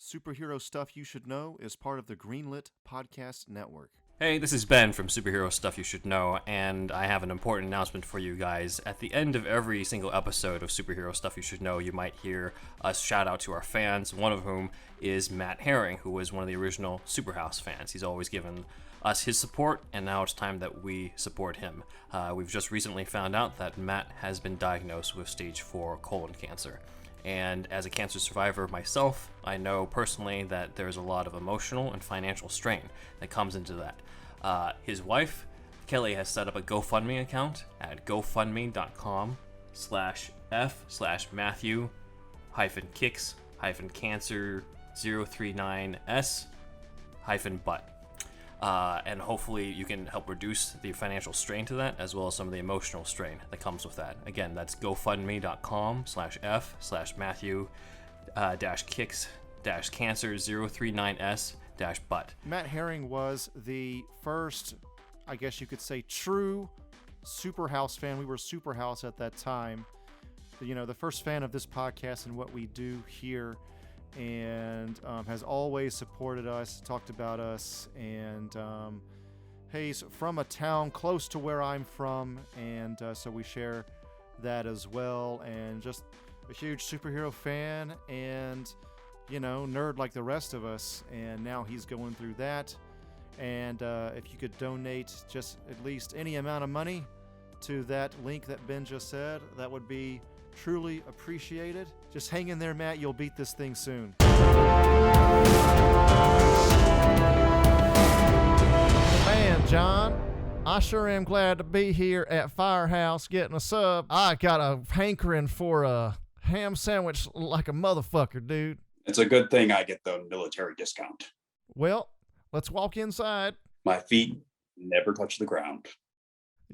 Superhero Stuff You Should Know is part of the Greenlit Podcast Network. Hey, this is Ben from Superhero Stuff You Should Know, and I have an important announcement for you guys. At the end of every single episode of Superhero Stuff You Should Know, you might hear us shout out to our fans, one of whom is Matt Herring, who was one of the original Superhouse fans. He's always given us his support, and now it's time that we support him. We've just recently found out that Matt has been diagnosed with stage 4 colon cancer. And as a cancer survivor myself, I know personally that there's a lot of emotional and financial strain that comes into that. His wife, Kelly, has set up a GoFundMe account at gofundme.com/f/Matthew-kicks-cancer039s-butt. And hopefully you can help reduce the financial strain to that, as well as some of the emotional strain that comes with that. Again, that's gofundme.com/f/Matthew-kicks-cancer039s-butt. Matt Herring was the first, I guess you could say, true Superhouse fan. We were Superhouse at that time. You know, the first fan of this podcast and what we do here, and has always supported us, talked about us, and he's from a town close to where I'm from, and so we share that as well, and just a huge superhero fan, and you know, nerd like the rest of us, and now he's going through that. And if you could donate just at least any amount of money to that link that Ben just said, that would be truly appreciated. Just hang in there, Matt. You'll beat this thing soon. Man, John, I sure am glad to be here at Firehouse getting a sub. I got a hankering for a ham sandwich like a motherfucker, dude. It's a good thing I get the military discount. Well, let's walk inside. My feet never touch the ground.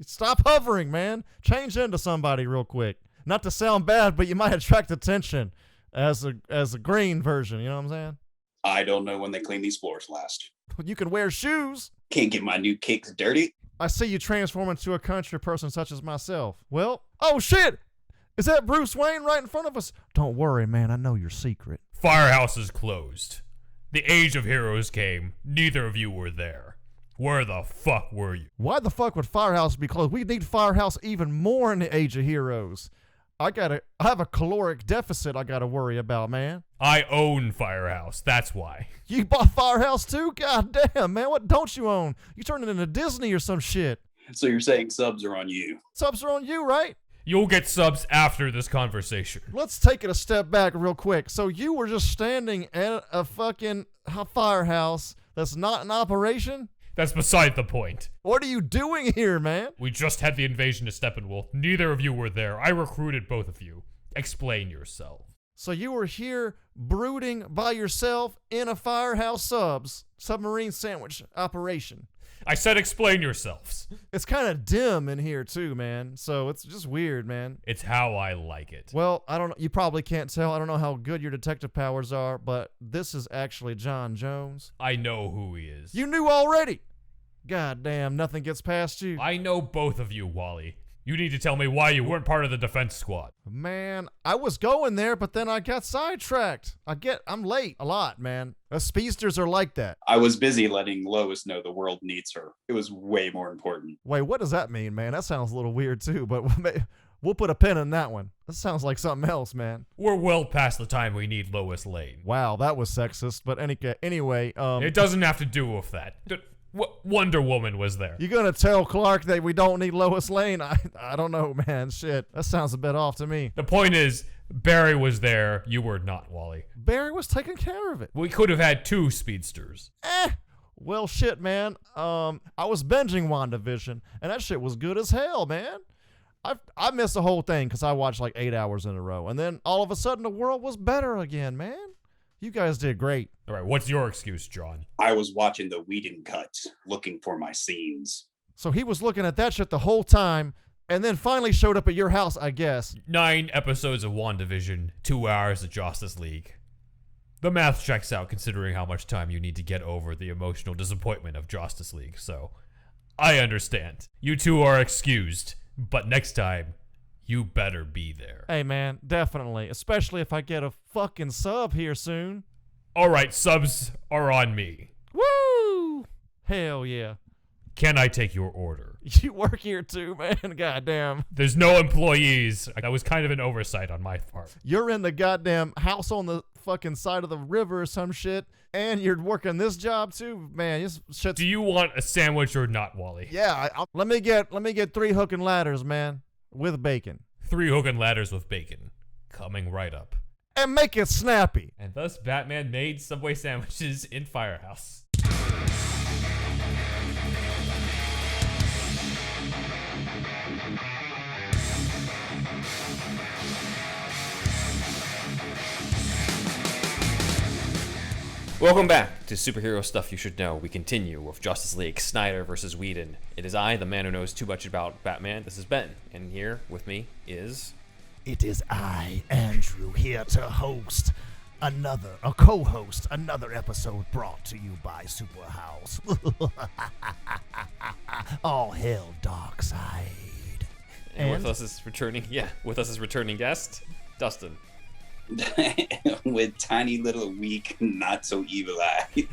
Stop hovering, man. Change into somebody real quick. Not to sound bad, but you might attract attention as a green version. You know what I'm saying? I don't know when they clean these floors last. You can wear shoes. Can't get my new kicks dirty. I see you transform into a country person such as myself. Well, oh shit! Is that Bruce Wayne right in front of us? Don't worry, man. I know your secret. Firehouse is closed. The Age of Heroes came. Neither of you were there. Where the fuck were you? Why the fuck would Firehouse be closed? We need Firehouse even more in the Age of Heroes. I have a caloric deficit I gotta worry about, man. I own Firehouse, that's why. You bought Firehouse too? God damn, man, what don't you own? You turned it into Disney or some shit. So you're saying subs are on you? Subs are on you, right? You'll get subs after this conversation. Let's take it a step back real quick. So you were just standing at a fucking Firehouse that's not in operation? That's beside the point. What are you doing here, man? We just had the invasion of Steppenwolf. Neither of you were there. I recruited both of you. Explain yourself. So you were here brooding by yourself in a Firehouse submarine sandwich operation. I said explain yourselves. It's kind of dim in here too, man. So it's just weird, man. It's how I like it. Well, I don't know. You probably can't tell. I don't know how good your detective powers are, but this is actually John Jones. I know who he is. You knew already. God damn, nothing gets past you. I know both of you, Wally. You need to tell me why you weren't part of the defense squad. Man, I was going there, but then I got sidetracked. I'm late a lot, man. Us speedsters are like that. I was busy letting Lois know the world needs her. It was way more important. Wait, what does that mean, man? That sounds a little weird too, but we'll put a pin in that one. That sounds like something else, man. We're well past the time we need Lois Lane. Wow, that was sexist, but anyway. It doesn't have to do with that. Wonder Woman was there. You gonna tell Clark that we don't need Lois Lane? I don't know, man. Shit, that sounds a bit off to me. The point is, Barry was there. You were not, Wally. Barry was taking care of it. We could have had 2 speedsters. Well, shit, man. I was binging WandaVision, and that shit was good as hell, man. I missed the whole thing because I watched like 8 hours in a row, and then all of a sudden the world was better again, man. You guys did great. All right, what's your excuse, John? I was watching the Whedon cut, looking for my scenes. So he was looking at that shit the whole time, and then finally showed up at your house, I guess. 9 episodes of WandaVision, 2 hours of Justice League. The math checks out considering how much time you need to get over the emotional disappointment of Justice League, so I understand. You two are excused, but next time, you better be there. Hey, man, definitely. Especially if I get a fucking sub here soon. All right, subs are on me. Woo! Hell yeah. Can I take your order? You work here too, man. Goddamn. There's no employees. That was kind of an oversight on my part. You're in the goddamn house on the fucking side of the river or some shit, and you're working this job too, man. This shit's... Do you want a sandwich or not, Wally? Yeah, let me get 3 hook and ladders, man, with bacon, 3 hook and ladders with bacon. Coming right up. and make it snappy. And thus, Batman made Subway sandwiches in Firehouse. Welcome back to Superhero Stuff You Should Know. We continue with Justice League, Snyder versus Whedon. It is I, the man who knows too much about Batman. This is Ben, and here with me is... It is I, Andrew, here to host co-host another episode brought to you by Superhouse. All hail Darkseid. And with us is returning guest, Dustin. With tiny little weak, not so evil eyes.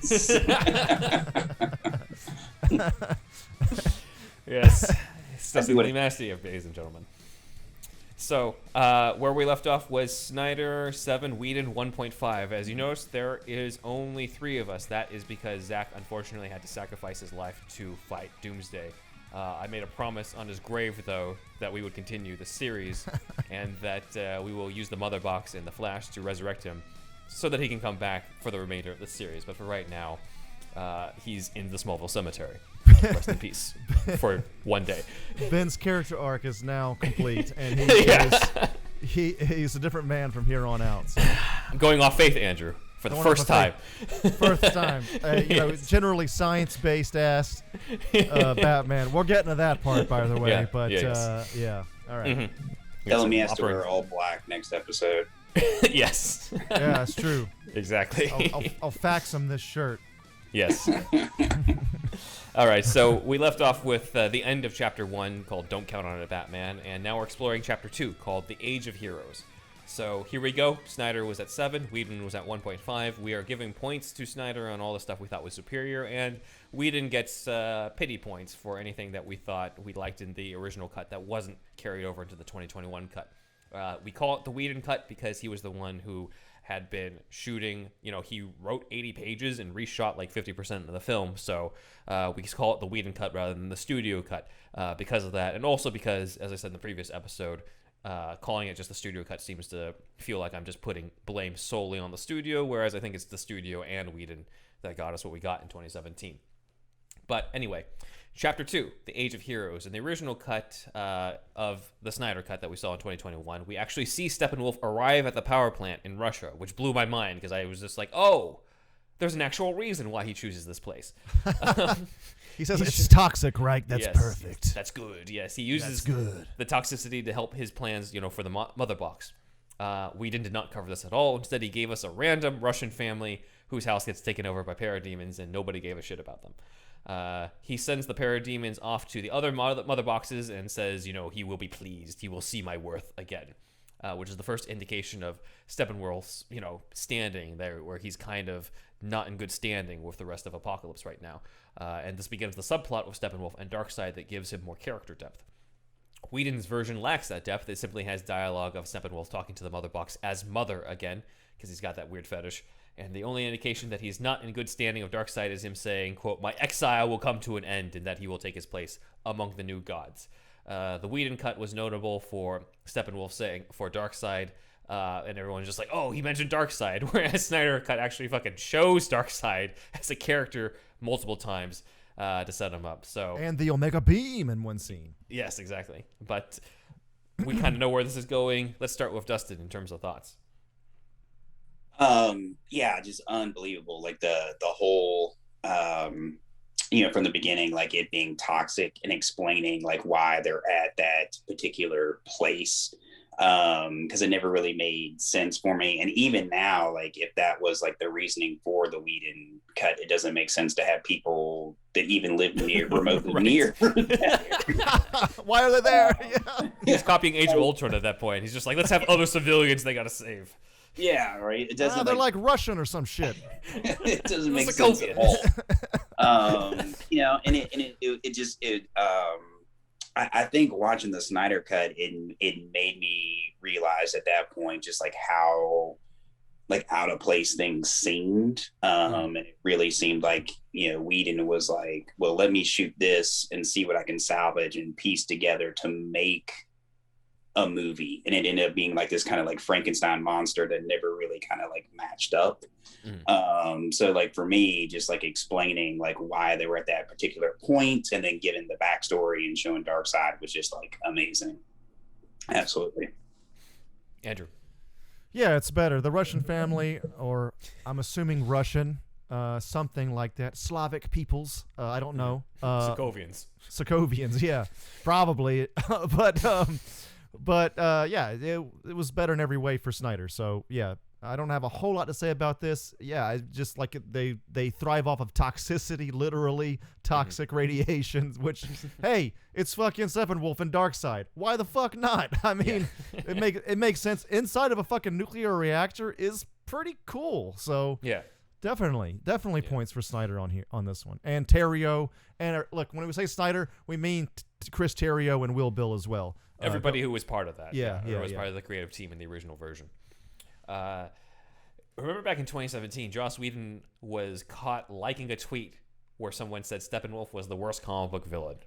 Yes, it's Dustin Lee Massey, ladies and gentlemen. So, where we left off was Snyder 7, Whedon 1.5. As you notice, there is only 3 of us. That is because Zack unfortunately had to sacrifice his life to fight Doomsday. I made a promise on his grave, though, that we would continue the series and that we will use the Mother Box and the Flash to resurrect him so that he can come back for the remainder of the series. But for right now, he's in the Smallville Cemetery. Rest in peace for one day. Ben's character arc is now complete, and he's a different man from here on out. So. I'm going off faith, Andrew, for the first time. First time. Generally science-based ass Batman. We'll get into that part, by the way. Yeah, but yeah. All right. Mm-hmm. Tell him he has to wear all black next episode. Yes. Yeah, that's true. Exactly. I'll fax him this shirt. Yes. All right, so we left off with the end of Chapter 1 called Don't Count on It, Batman, and now we're exploring Chapter 2 called The Age of Heroes. So here we go. Snyder was at 7, Whedon was at 1.5. We are giving points to Snyder on all the stuff we thought was superior, and Whedon gets pity points for anything that we thought we liked in the original cut that wasn't carried over into the 2021 cut. We call it the Whedon cut because he was the one who had been shooting, he wrote 80 pages and reshot like 50% of the film. So we call it the Whedon cut rather than the studio cut because of that. And also because, as I said in the previous episode, calling it just the studio cut seems to feel like I'm just putting blame solely on the studio, whereas I think it's the studio and Whedon that got us what we got in 2017. But anyway, Chapter 2, The Age of Heroes. In the original cut of the Snyder cut that we saw in 2021, we actually see Steppenwolf arrive at the power plant in Russia, which blew my mind because I was just like, oh, there's an actual reason why he chooses this place. He says it's toxic, right? That's perfect. That's good. Yes, he uses the toxicity to help his plans, for the Mother Box. Whedon did not cover this at all. Instead, he gave us a random Russian family whose house gets taken over by parademons, and nobody gave a shit about them. He sends the parademons off to the other mother boxes and says, he will be pleased. He will see my worth again, which is the first indication of Steppenwolf's, standing there, where he's kind of not in good standing with the rest of Apocalypse right now. And this begins the subplot with Steppenwolf and Darkseid that gives him more character depth. Whedon's version lacks that depth. It simply has dialogue of Steppenwolf talking to the mother box as mother again, because he's got that weird fetish. And the only indication that he's not in good standing of Darkseid is him saying, quote, "My exile will come to an end and that he will take his place among the new gods." The Whedon cut was notable for Steppenwolf saying, for Darkseid, and everyone's just like, oh, he mentioned Darkseid, whereas Snyder cut actually fucking shows Darkseid as a character multiple times to set him up. So And the Omega Beam in one scene. Yes, exactly. But we kind of know where this is going. Let's start with Dustin in terms of thoughts. Just unbelievable. Like the whole, from the beginning, like it being toxic and explaining like why they're at that particular place. Because it never really made sense for me. And even now, like if that was like the reasoning for the Whedon cut, it doesn't make sense to have people that even live remotely near. Why are they there? He's copying Age of Ultron at that point. He's just like, let's have other civilians they gotta save. Yeah, right. It doesn't. They're like Russian or some shit. It doesn't make sense at all. I think watching the Snyder cut, it made me realize at that point just like how like out of place things seemed. And it really seemed like, Whedon was like, well, let me shoot this and see what I can salvage and piece together to make a movie. And it ended up being like this kind of like Frankenstein monster that never really kind of like matched up. So like for me, just like explaining like why they were at that particular point and then giving the backstory and showing DeSaad was just like amazing. Absolutely. Andrew. Yeah, it's better. The Russian family, or I'm assuming Russian, something like that. Slavic peoples. I don't know. Sokovians, yeah, probably. But yeah, it was better in every way for Snyder. So yeah, I don't have a whole lot to say about this. Yeah, I just like they thrive off of toxicity, literally toxic radiation. Which, hey, it's fucking Steppenwolf and Darkseid. Why the fuck not? I mean, it makes sense. Inside of a fucking nuclear reactor is pretty cool. So yeah. Definitely points for Snyder on this one. And Terrio, and look, when we say Snyder, we mean Chris Terrio and Will Bill as well. Everybody who was part of that. Who was part of the creative team in the original version. Remember back in 2017, Joss Whedon was caught liking a tweet where someone said Steppenwolf was the worst comic book villain.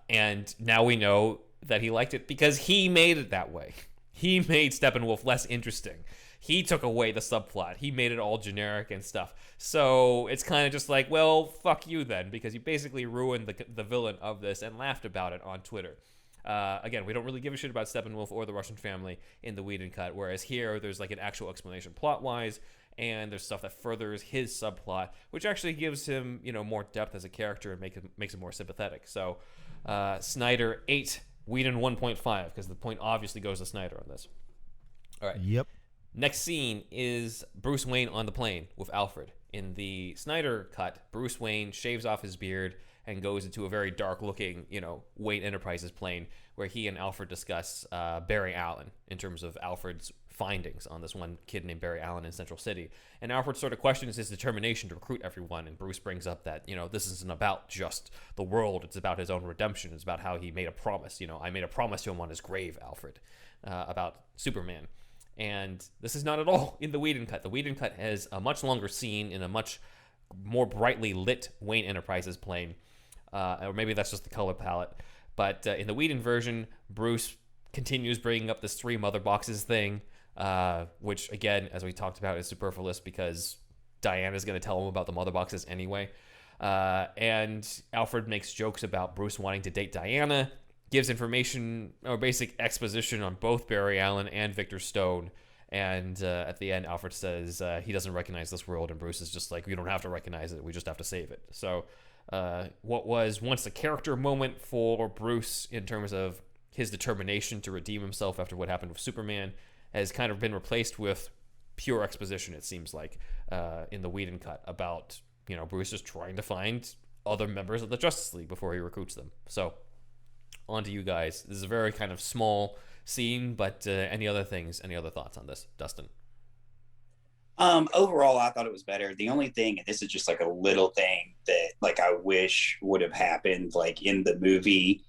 And now we know that he liked it because he made it that way. He made Steppenwolf less interesting. He took away the subplot. He made it all generic and stuff. So it's kind of just like, well, fuck you then, because you basically ruined the villain of this and laughed about it on Twitter. Again, we don't really give a shit about Steppenwolf or the Russian family in the Whedon cut, whereas here there's like an actual explanation plot-wise, and there's stuff that furthers his subplot, which actually gives him, more depth as a character and makes him more sympathetic. So Snyder 8, Whedon 1.5, because the point obviously goes to Snyder on this. All right. Yep. Next scene is Bruce Wayne on the plane with Alfred. In the Snyder cut, Bruce Wayne shaves off his beard and goes into a very dark-looking, Wayne Enterprises plane where he and Alfred discuss Barry Allen in terms of Alfred's findings on this one kid named Barry Allen in Central City. And Alfred sort of questions his determination to recruit everyone, and Bruce brings up that, this isn't about just the world. It's about his own redemption. It's about how he made a promise. I made a promise to him on his grave, Alfred, about Superman. And this is not at all in the Whedon cut. The Whedon cut has a much longer scene in a much more brightly lit Wayne Enterprises plane. Or maybe that's just the color palette. But in the Whedon version, Bruce continues bringing up this 3 mother boxes thing, which, again, as we talked about, is superfluous because Diana's going to tell him about the mother boxes anyway. And Alfred makes jokes about Bruce wanting to date Diana, gives information or basic exposition on both Barry Allen and Victor Stone. And at the end, Alfred says he doesn't recognize this world, and Bruce is just like, we don't have to recognize it, we just have to save it. So what was once a character moment for Bruce in terms of his determination to redeem himself after what happened with Superman has kind of been replaced with pure exposition, it seems like, in the Whedon cut about, Bruce just trying to find other members of the Justice League before he recruits them. So on to you guys. This is a very kind of small scene, but any other thoughts on this, Dustin? Overall, I thought it was better. The only thing, and this is just like a little thing that like I wish would have happened like in the movie,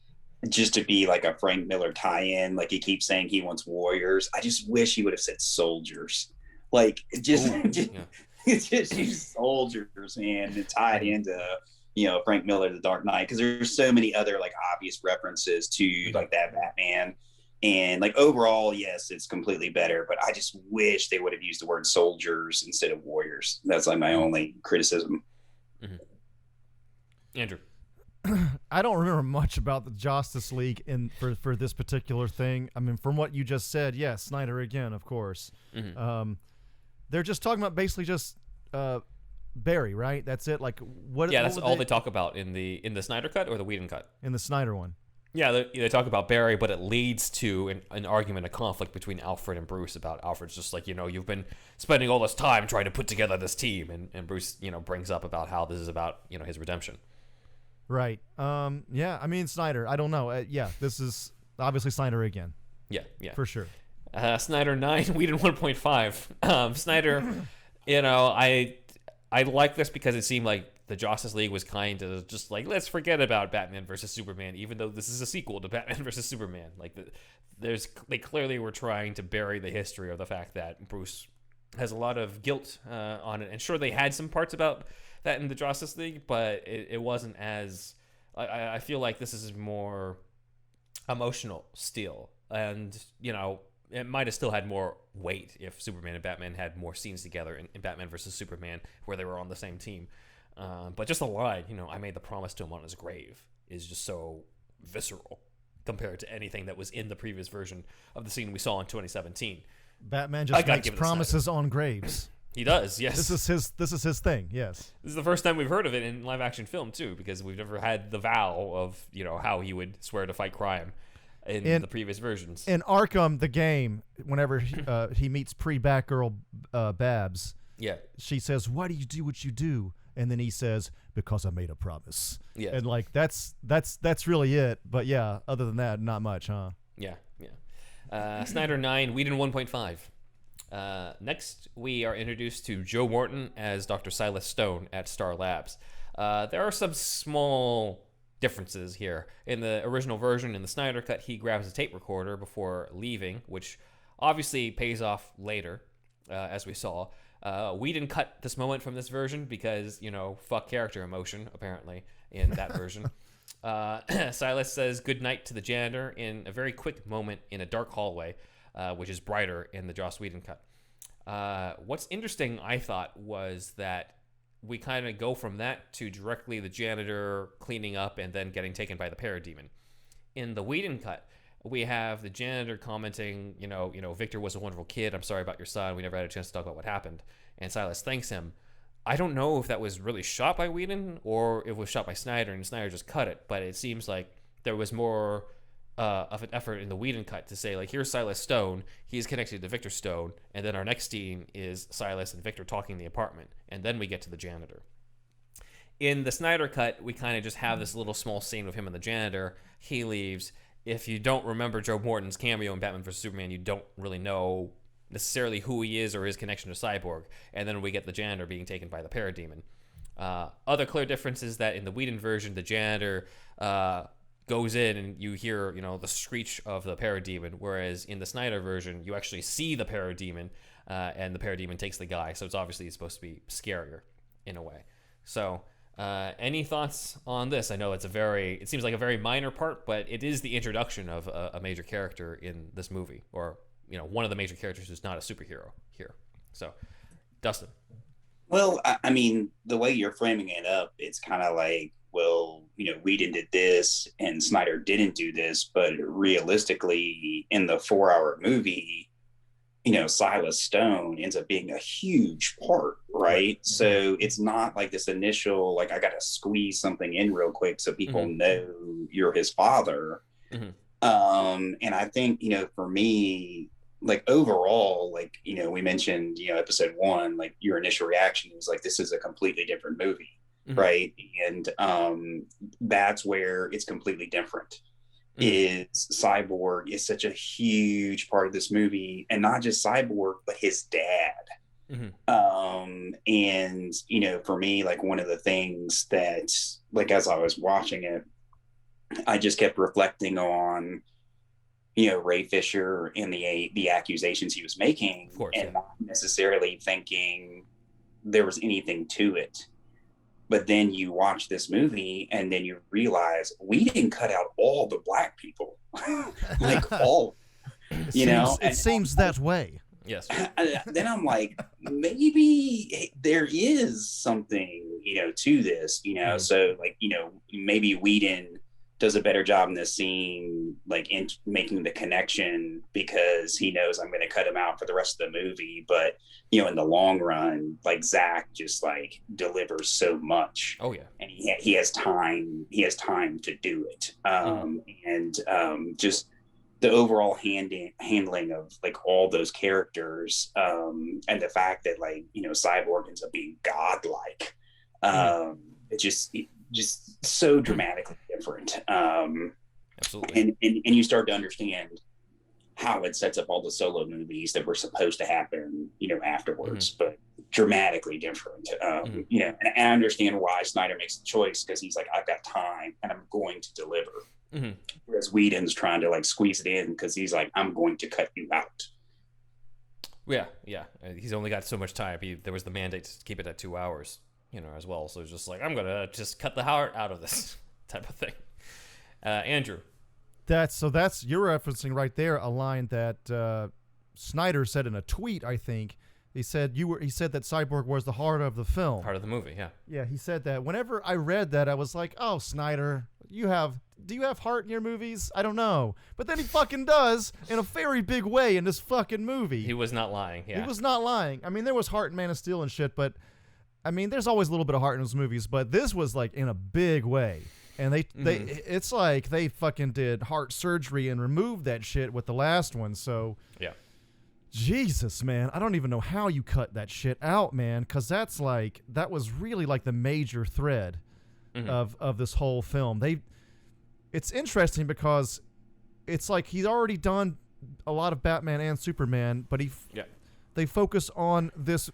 just to be like a Frank Miller tie-in. Like he keeps saying he wants warriors. I just wish he would have said soldiers. Like just use soldiers and tie it into Frank Miller, The Dark Knight, because there's so many other like obvious references to like that Batman. And like overall, yes, it's completely better, but I just wish they would have used the word soldiers instead of warriors. That's like my only criticism. Mm-hmm. Andrew. I don't remember much about the Justice League for this particular thing. I mean, from what you just said, yes, Snyder again, of course. Mm-hmm. They're just talking about basically just Barry, right? That's it. Like what? Yeah, what that's all they talk about in the Snyder cut or the Whedon cut. In the Snyder one. Yeah, they talk about Barry, but it leads to an argument, a conflict between Alfred and Bruce about Alfred's just like, you've been spending all this time trying to put together this team, and Bruce, brings up about how this is about, his redemption. Right. Yeah, I mean, Snyder, I don't know. Yeah, this is obviously Snyder again. Yeah. For sure. Snyder 9, Whedon 1.5. Snyder, I like this because it seemed like the Justice League was kind of just like, let's forget about Batman versus Superman, even though this is a sequel to Batman versus Superman. Like, they clearly were trying to bury the history of the fact that Bruce has a lot of guilt on it. And sure, they had some parts about that in the Justice League, but it wasn't as... I feel like this is more emotional still. And, it might have still had more weight if Superman and Batman had more scenes together in Batman versus Superman where they were on the same team. But just the line, I made the promise to him on his grave is just so visceral compared to anything that was in the previous version of the scene we saw in 2017. Batman just makes promises on graves. He does, yes. This is his thing, yes. This is the first time we've heard of it in live action film too, because we've never had the vow of, how he would swear to fight crime in the previous versions. In Arkham, the game, whenever he meets pre-Batgirl Babs, yeah, she says, "Why do you do what you do?" And then he says, "Because I made a promise." Yeah. And like that's really it. But yeah, other than that, not much, huh? Yeah. Snyder 9, Whedon 1.5. Next, we are introduced to Joe Morton as Dr. Silas Stone at Star Labs. There are some small differences here. In the original version, in the Snyder cut, he grabs a tape recorder before leaving, which obviously pays off later, as we saw. Whedon cut this moment from this version because, fuck character emotion, apparently, in that version. Silas says goodnight to the janitor in a very quick moment in a dark hallway, which is brighter in the Joss Whedon cut. What's interesting, I thought, was that we kind of go from that to directly the janitor cleaning up and then getting taken by the parademon. In the Whedon cut, we have the janitor commenting, Victor was a wonderful kid. I'm sorry about your son. We never had a chance to talk about what happened. And Silas thanks him. I don't know if that was really shot by Whedon or if it was shot by Snyder and Snyder just cut it, but it seems like there was more of an effort in the Whedon cut to say, like, here's Silas Stone, he's connected to Victor Stone, and then our next scene is Silas and Victor talking in the apartment, and then we get to the janitor. In the Snyder cut, we kind of just have this little small scene with him and the janitor. He leaves. If you don't remember Joe Morton's cameo in Batman vs. Superman, you don't really know necessarily who he is or his connection to Cyborg, and then we get the janitor being taken by the parademon. Other clear difference is that in the Whedon version, the janitor goes in and you hear, the screech of the parademon, whereas in the Snyder version, you actually see the parademon, and the parademon takes the guy, so it's obviously supposed to be scarier in a way. So, any thoughts on this? I know it seems like a very minor part, but it is the introduction of a major character in this movie, or, one of the major characters who's not a superhero here. So, Dustin. Well, I mean, the way you're framing it up, it's kind of like, well, Whedon did this and Snyder didn't do this, but realistically, in the 4-hour movie, Silas Stone ends up being a huge part, right? So it's not like this initial, like, I got to squeeze something in real quick so people know you're his father. And I think, for me, like, overall, like, we mentioned, episode 1, like, your initial reaction was like, this is a completely different movie. Right. And that's where it's completely different. Is Cyborg is such a huge part of this movie, and not just Cyborg, but his dad. And, for me, like, one of the things that, like, as I was watching it, I just kept reflecting on, Ray Fisher and the accusations he was making, and not necessarily thinking there was anything to it. But then you watch this movie and then you realize we didn't cut out all the black people, like all, It seems that way. Yes. Then I'm like, maybe there is something, to this, so, like, maybe Whedon does a better job in this scene, like, in making the connection because he knows I'm going to cut him out for the rest of the movie. But, in the long run, like, Zack just, like, delivers so much. Oh yeah. And he has time to do it. And just the overall handling of, like, all those characters, and the fact that, like, Cyborg ends up being godlike. It just so dramatically different. Absolutely. And you start to understand how it sets up all the solo movies that were supposed to happen, afterwards, but dramatically different. And I understand why Snyder makes the choice, because he's like, I've got time and I'm going to deliver. Whereas Whedon's trying to like squeeze it in because he's like, I'm going to cut you out. Yeah. He's only got so much time. There was the mandate to keep it at 2 hours, as well. So it's just like, I'm going to just cut the heart out of this type of thing. Andrew. That's you're referencing right there a line that Snyder said in a tweet. I think he said that Cyborg was the heart of the film, Heart of the movie. Yeah. Yeah, he said that. Whenever I read that, I was like, oh, Snyder, do you have heart in your movies? I don't know, but then he fucking does in a very big way in this fucking movie. He was not lying. Yeah. He was not lying. I mean, there was heart in Man of Steel and shit, but I mean, there's always a little bit of heart in those movies, but this was like in a big way. And it's like they fucking did heart surgery and removed that shit with the last one. So yeah, Jesus, man, I don't even know how you cut that shit out, man, because that was really like the major thread of this whole film. It's interesting because it's like he's already done a lot of Batman and Superman, but they focus on this,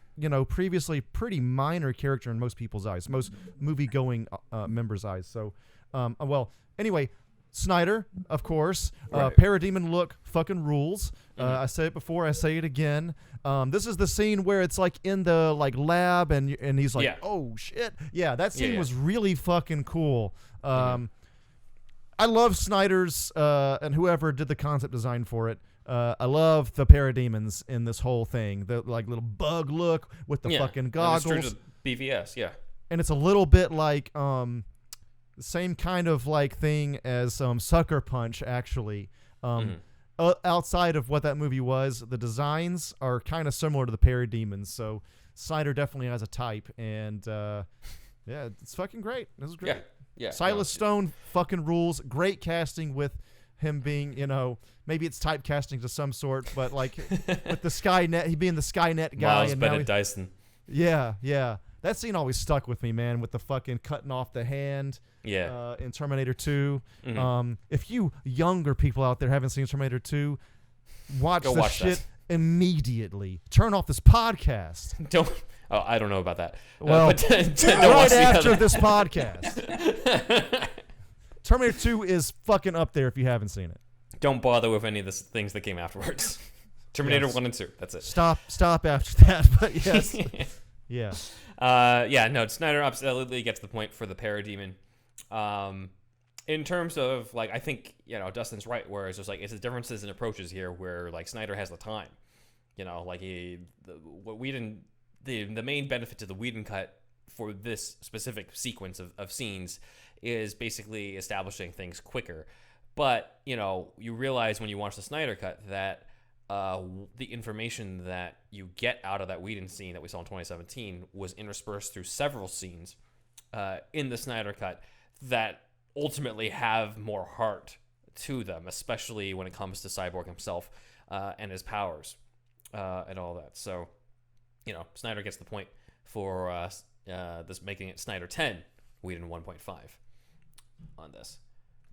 previously pretty minor character in most people's eyes, most movie-going members' eyes. So, anyway, Snyder, of course, Parademon look fucking rules. I said it before, I say it again. This is the scene where it's like in the like lab, and he's like, oh shit, yeah, that scene was really fucking cool. I love Snyder's and whoever did the concept design for it. I love the parademons in this whole thing. The like little bug look with the fucking goggles. BVS, yeah. And it's a little bit like the same kind of like thing as Sucker Punch, actually. Outside of what that movie was, the designs are kind of similar to the parademons. So Snyder definitely has a type, and it's fucking great. This is great. Yeah. Silas Stone fucking rules. Great casting with him being, maybe it's typecasting to some sort, but like with the Skynet, he being the Skynet guy. Miles Bennett Dyson. Yeah. That scene always stuck with me, man, with the fucking cutting off the hand in Terminator 2. If you younger people out there haven't seen Terminator 2, watch shit immediately. Turn off this podcast. I don't know about that. Well, right after this podcast. Terminator 2 is fucking up there if you haven't seen it. Don't bother with any of the things that came afterwards. Terminator 1 and 2. That's it. Stop after that. But yes. No, Snyder absolutely gets the point for the parademon. In terms of, like, I think, Dustin's right, where it's just like, it's the differences in approaches here where, like, Snyder has the time. Like, the main benefit to the Whedon cut for this specific sequence of scenes is basically establishing things quicker. But, you realize when you watch the Snyder cut that the information that you get out of that Whedon scene that we saw in 2017 was interspersed through several scenes in the Snyder cut that ultimately have more heart to them, especially when it comes to Cyborg himself and his powers and all that. So, Snyder gets the point for this, making it Snyder 10, Whedon 1.5 on this.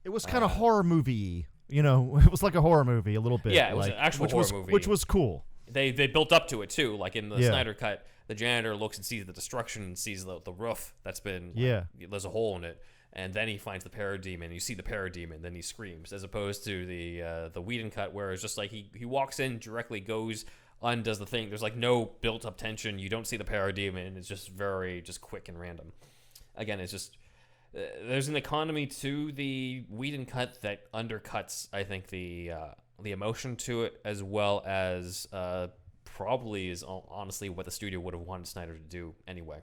It was kind of horror movie, it was like a horror movie a little bit. Yeah, it was an actual horror movie. Which was cool. They built up to it too. Like in the Snyder cut, the janitor looks and sees the destruction and sees the roof that's been, there's a hole in it. And then he finds the parademon. You see the parademon, then he screams. As opposed to the Whedon cut, where it's just like he walks in, directly goes, undoes the thing. There's like no built-up tension. You don't see the parademon. It's just very quick and random. Again, it's just there's an economy to the Whedon cut that undercuts, I think, the emotion to it, as well as probably is honestly what the studio would have wanted Snyder to do anyway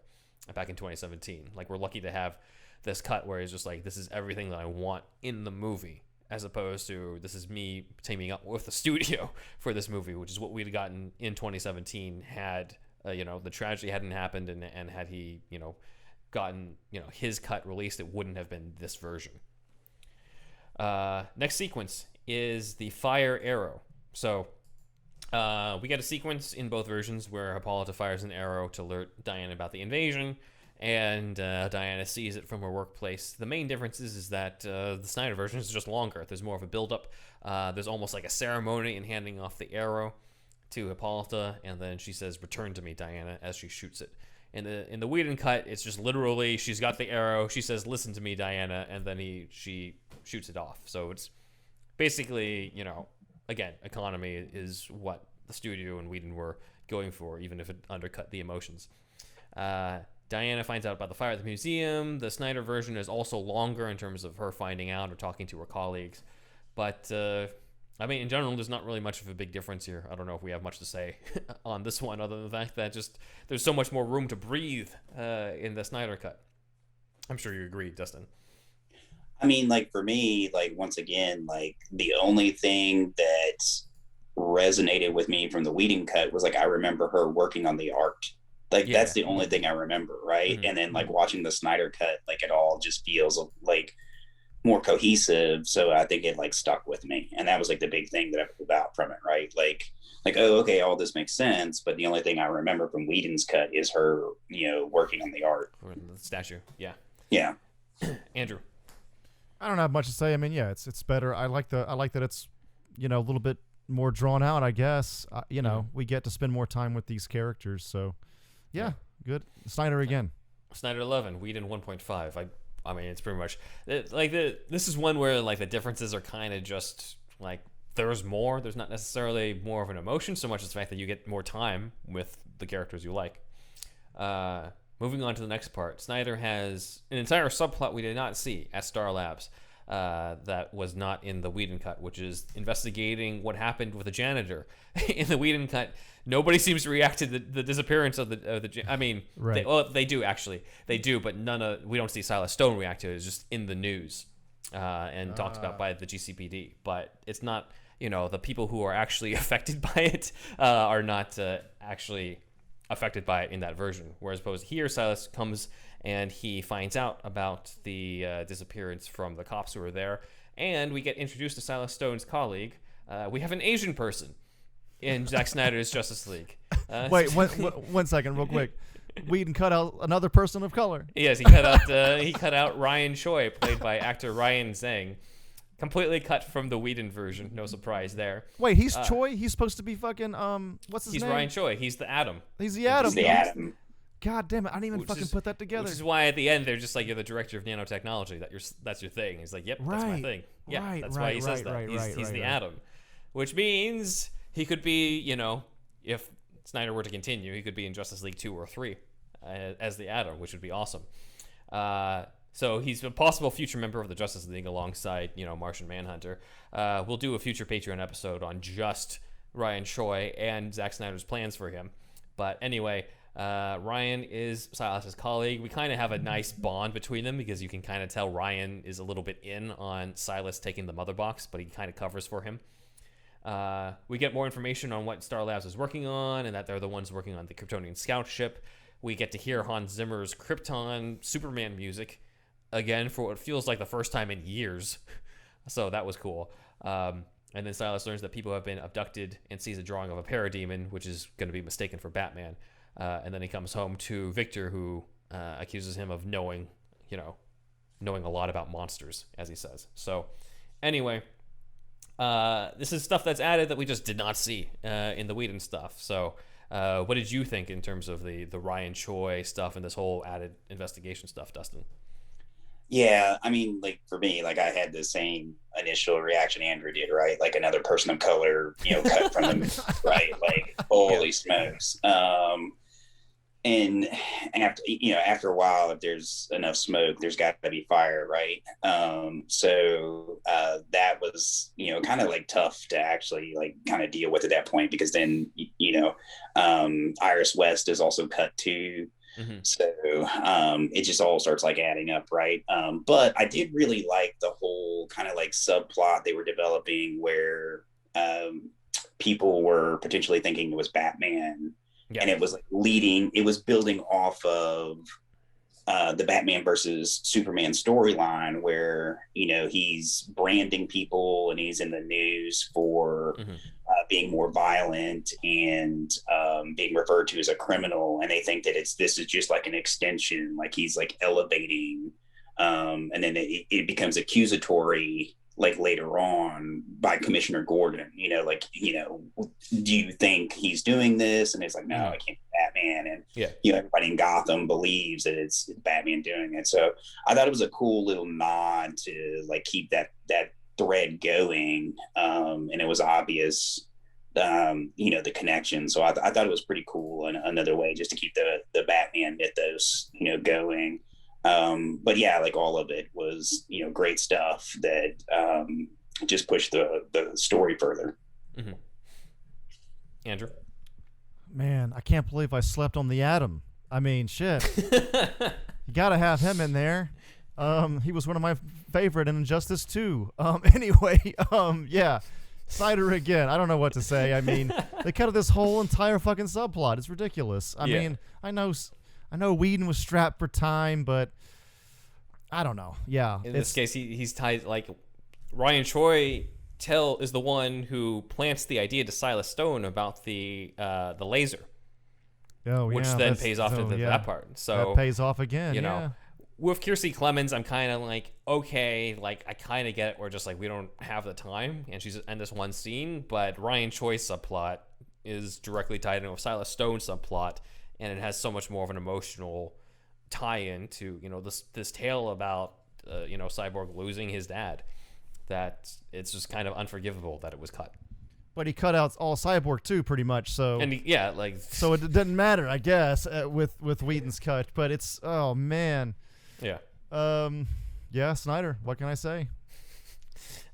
back in 2017. Like, we're lucky to have this cut where it's just like, this is everything that I want in the movie, as opposed to this is me teaming up with the studio for this movie, which is what we'd gotten in 2017 had the tragedy hadn't happened, and had he gotten his cut released, it wouldn't have been this version. Next sequence is the fire arrow. So we get a sequence in both versions where Hippolyta fires an arrow to alert Diane about the invasion, and Diana sees it from her workplace. The main difference is that the Snyder version is just longer. There's more of a build-up. There's almost like a ceremony in handing off the arrow to Hippolyta, and then she says, "Return to me, Diana," as she shoots it. In the Whedon cut, it's just literally she's got the arrow. She says, "Listen to me, Diana," and then she shoots it off. So it's basically, again, economy is what the studio and Whedon were going for, even if it undercut the emotions. Diana finds out about the fire at the museum. The Snyder version is also longer in terms of her finding out or talking to her colleagues. But, in general, there's not really much of a big difference here. I don't know if we have much to say on this one, other than the fact that just there's so much more room to breathe in the Snyder cut. I'm sure you agree, Dustin. For me, once again, the only thing that resonated with me from the Whedon cut was, I remember her working on the art. That's the only thing I remember, right? Mm-hmm. And then, watching the Snyder cut, it all just feels, more cohesive. So I think it, stuck with me. And that was, the big thing that I pulled out from it, right? Oh, okay, all this makes sense. But the only thing I remember from Whedon's cut is her, working on the art. Or the statue, yeah. Yeah. Andrew? I don't have much to say. It's better. I like that it's, a little bit more drawn out, I guess. We get to spend more time with these characters. So, yeah. Good. Snyder again. Snyder 11, Whedon 1.5. It's pretty much this is one where the differences are kind of just there's more. There's not necessarily more of an emotion so much as the fact that you get more time with the characters you like. Moving on to the next part, Snyder has an entire subplot we did not see at Star Labs that was not in the Whedon cut, which is investigating what happened with the janitor. In the Whedon cut, nobody seems to react to the disappearance of the. Right. They do actually. They do, but we don't see Silas Stone react to it. It's just in the news and talked about by the GCPD. But it's not. The people who are actually affected by it are not actually affected by it in that version. Whereas opposed here, Silas comes and he finds out about the disappearance from the cops who were there, and we get introduced to Silas Stone's colleague. We have an Asian person in Zack Snyder's Justice League. Wait, one second, real quick. Whedon cut out another person of color. Yes, he cut out Ryan Choi, played by actor Ryan Zhang. Completely cut from the Whedon version. No surprise there. Wait, he's Choi? He's supposed to be fucking, what's his name? He's Ryan Choi. He's the Atom. He's the Atom. He's the Atom. God damn it, I didn't even fucking put that together. Which is why at the end they're just you're the director of nanotechnology. That's your thing. He's yep, that's my thing. Yeah, that's why he says that. He's the Atom. Which means he could be, if Snyder were to continue, he could be in Justice League 2 or 3 as the Atom, which would be awesome. So he's a possible future member of the Justice League alongside, Martian Manhunter. We'll do a future Patreon episode on just Ryan Choi and Zack Snyder's plans for him. But anyway, Ryan is Silas's colleague. We kind of have a nice bond between them because you can kind of tell Ryan is a little bit in on Silas taking the mother box, but he kind of covers for him. We get more information on what Star Labs is working on and that they're the ones working on the Kryptonian scout ship. We get to hear Hans Zimmer's Krypton Superman music again for what feels like the first time in years. So that was cool. And then Silas learns that people have been abducted and sees a drawing of a parademon, which is going to be mistaken for Batman. And then he comes home to Victor, who accuses him of knowing a lot about monsters, as he says. So anyway, this is stuff that's added that we just did not see in the Whedon stuff. So what did you think in terms of the Ryan Choi stuff and this whole added investigation stuff, Dustin? Yeah, for me, I had the same initial reaction Andrew did, right? Another person of color, cut from them, right? Holy smokes. And after a while, if there's enough smoke, there's got to be fire, right? So that was, kind of tough to actually kind of deal with at that point, because then, Iris West is also cut too. Mm-hmm. So it just all starts adding up, right? But I did really like the whole kind of subplot they were developing where people were potentially thinking it was Batman. Yeah. And it was it was building off of the Batman versus Superman storyline where, he's branding people and he's in the news for being more violent and being referred to as a criminal, and they think that this is just like an extension, like he's like elevating, and then it becomes accusatory like later on by Commissioner Gordon, do you think he's doing this? And it's like, no, I can't be Batman. And everybody in Gotham believes that it's Batman doing it. So I thought it was a cool little nod to like keep that thread going, and it was obvious, the connection. So I thought it was pretty cool, and another way just to keep the Batman mythos going. But yeah, like all of it was great stuff that just pushed the story further. Mm-hmm. Andrew? Man, I can't believe I slept on the Atom. I mean, shit. You gotta have him in there. He was one of my favorite in Injustice 2. Anyway, yeah. Snyder again. I don't know what to say. I mean, they cut this whole entire fucking subplot. It's ridiculous. I mean, I know Whedon was strapped for time, but I don't know. Yeah. In this case, he's tied, like, Ryan Choi is the one who plants the idea to Silas Stone about the laser. Which then pays off that part. So that pays off again. You know, with Kiersey Clemens, I'm kind of like, okay, like I kind of get it. We're just like, we don't have the time, and she's in this one scene. But Ryan Choi's subplot is directly tied in with Silas Stone's subplot, and it has so much more of an emotional tie-in to this tale about Cyborg losing his dad, that it's just kind of unforgivable that it was cut. But he cut out all Cyborg too, pretty much. So so it didn't matter, I guess, with Whedon's cut. But it's man. Yeah. Yeah, Snyder. What can I say?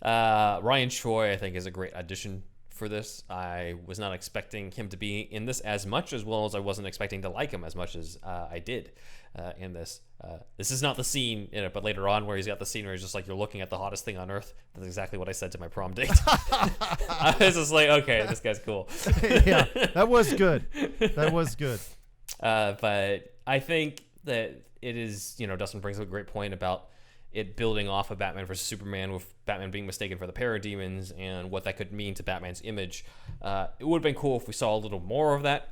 Ryan Choi, I think, is a great addition for this. I was not expecting him to be in this as much, as well as I wasn't expecting to like him as much as I did in this. This is not the scene in it, but later on where he's got the scene where he's just like, you're looking at the hottest thing on earth. That's exactly what I said to my prom date. I was just like, okay, this guy's cool. Yeah, that was good. That was good. But I think that it is, Dustin brings up a great point about it building off of Batman versus Superman, with Batman being mistaken for the parademons and what that could mean to Batman's image. It would have been cool if we saw a little more of that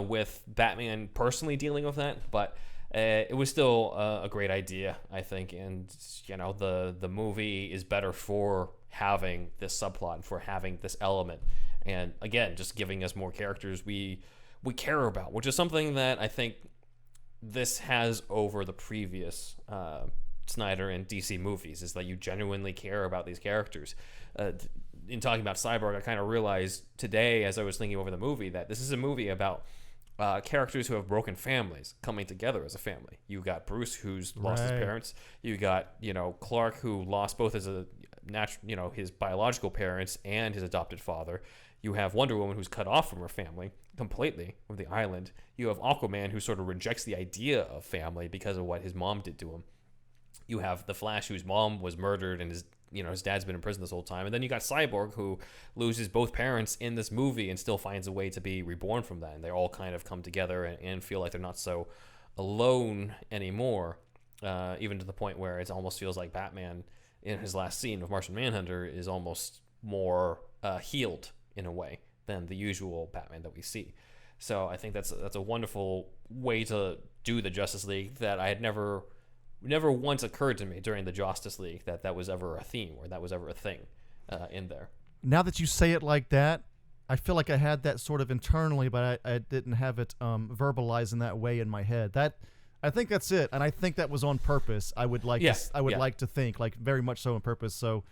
with Batman personally dealing with that, but it was still a great idea, I think. And, the movie is better for having this subplot and for having this element. And, again, just giving us more characters we care about, which is something that I think this has over the previous Snyder and DC movies, is that you genuinely care about these characters. In talking about Cyborg, I kind of realized today, as I was thinking over the movie, that this is a movie about characters who have broken families coming together as a family. You got Bruce, who's lost his parents. You got Clark, who lost both his his biological parents and his adopted father. You have Wonder Woman, who's cut off from her family completely from the island. You have Aquaman, who sort of rejects the idea of family because of what his mom did to him. You have the Flash, whose mom was murdered and his dad's been in prison this whole time. And then you got Cyborg, who loses both parents in this movie and still finds a way to be reborn from that. And they all kind of come together and feel like they're not so alone anymore, even to the point where it almost feels like Batman in his last scene of Martian Manhunter is almost more healed in a way than the usual Batman that we see. So I think that's a wonderful way to do the Justice League that I had never once occurred to me during the Justice League that was ever a theme or that was ever a thing in there. Now that you say it like that, I feel like I had that sort of internally, but I didn't have it verbalized in that way in my head. I think that's it, and I think that was on purpose. I would like to think, like, very much so on purpose. So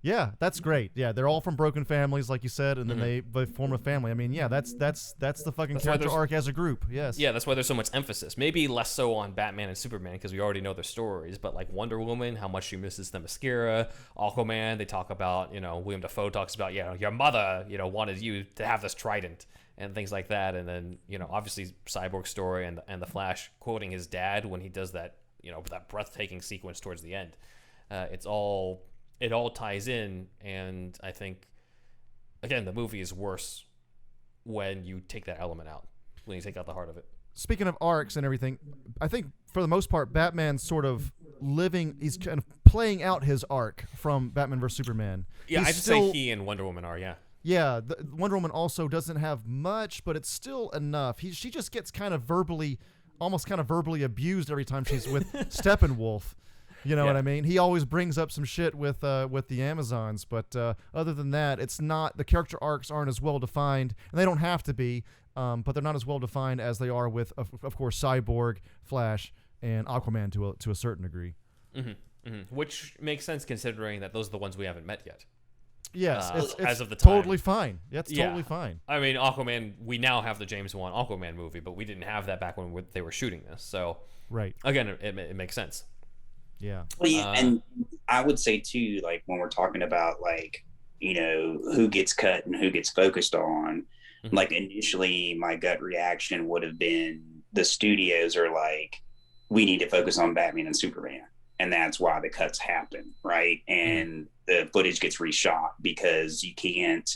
yeah, that's great. Yeah, they're all from broken families, like you said, and then they form a family. I mean, yeah, that's the fucking character arc as a group. Yes. Yeah, that's why there's so much emphasis. Maybe less so on Batman and Superman because we already know their stories, but like Wonder Woman, how much she misses the mascara. Aquaman, they talk about, William Dafoe talks about, your mother, wanted you to have this trident and things like that. And then, obviously Cyborg's story and the Flash quoting his dad when he does that, that breathtaking sequence towards the end. It all ties in, and I think, again, the movie is worse when you take that element out, when you take out the heart of it. Speaking of arcs and everything, I think for the most part, Batman's sort of he's kind of playing out his arc from Batman vs. Superman. Yeah, I'd say he and Wonder Woman are, yeah. Yeah, Wonder Woman also doesn't have much, but it's still enough. She just gets almost kind of verbally abused every time she's with Steppenwolf. You know what I mean? He always brings up some shit with the Amazons, but other than that, it's not, the character arcs aren't as well defined, and they don't have to be, but they're not as well defined as they are with, of course, Cyborg, Flash, and Aquaman to a certain degree. Which makes sense considering that those are the ones we haven't met yet. Yes, it's as of the time. totally fine. That's totally fine. I mean, Aquaman, we now have the James Wan Aquaman movie, but we didn't have that back when they were shooting this. So, right. Again, it makes sense. Yeah. Well, yeah, and I would say too, like when we're talking about like, you know, who gets cut and who gets focused on, like initially my gut reaction would have been the studios are like, we need to focus on Batman and Superman. And that's why the cuts happen, right? And the footage gets reshot because you can't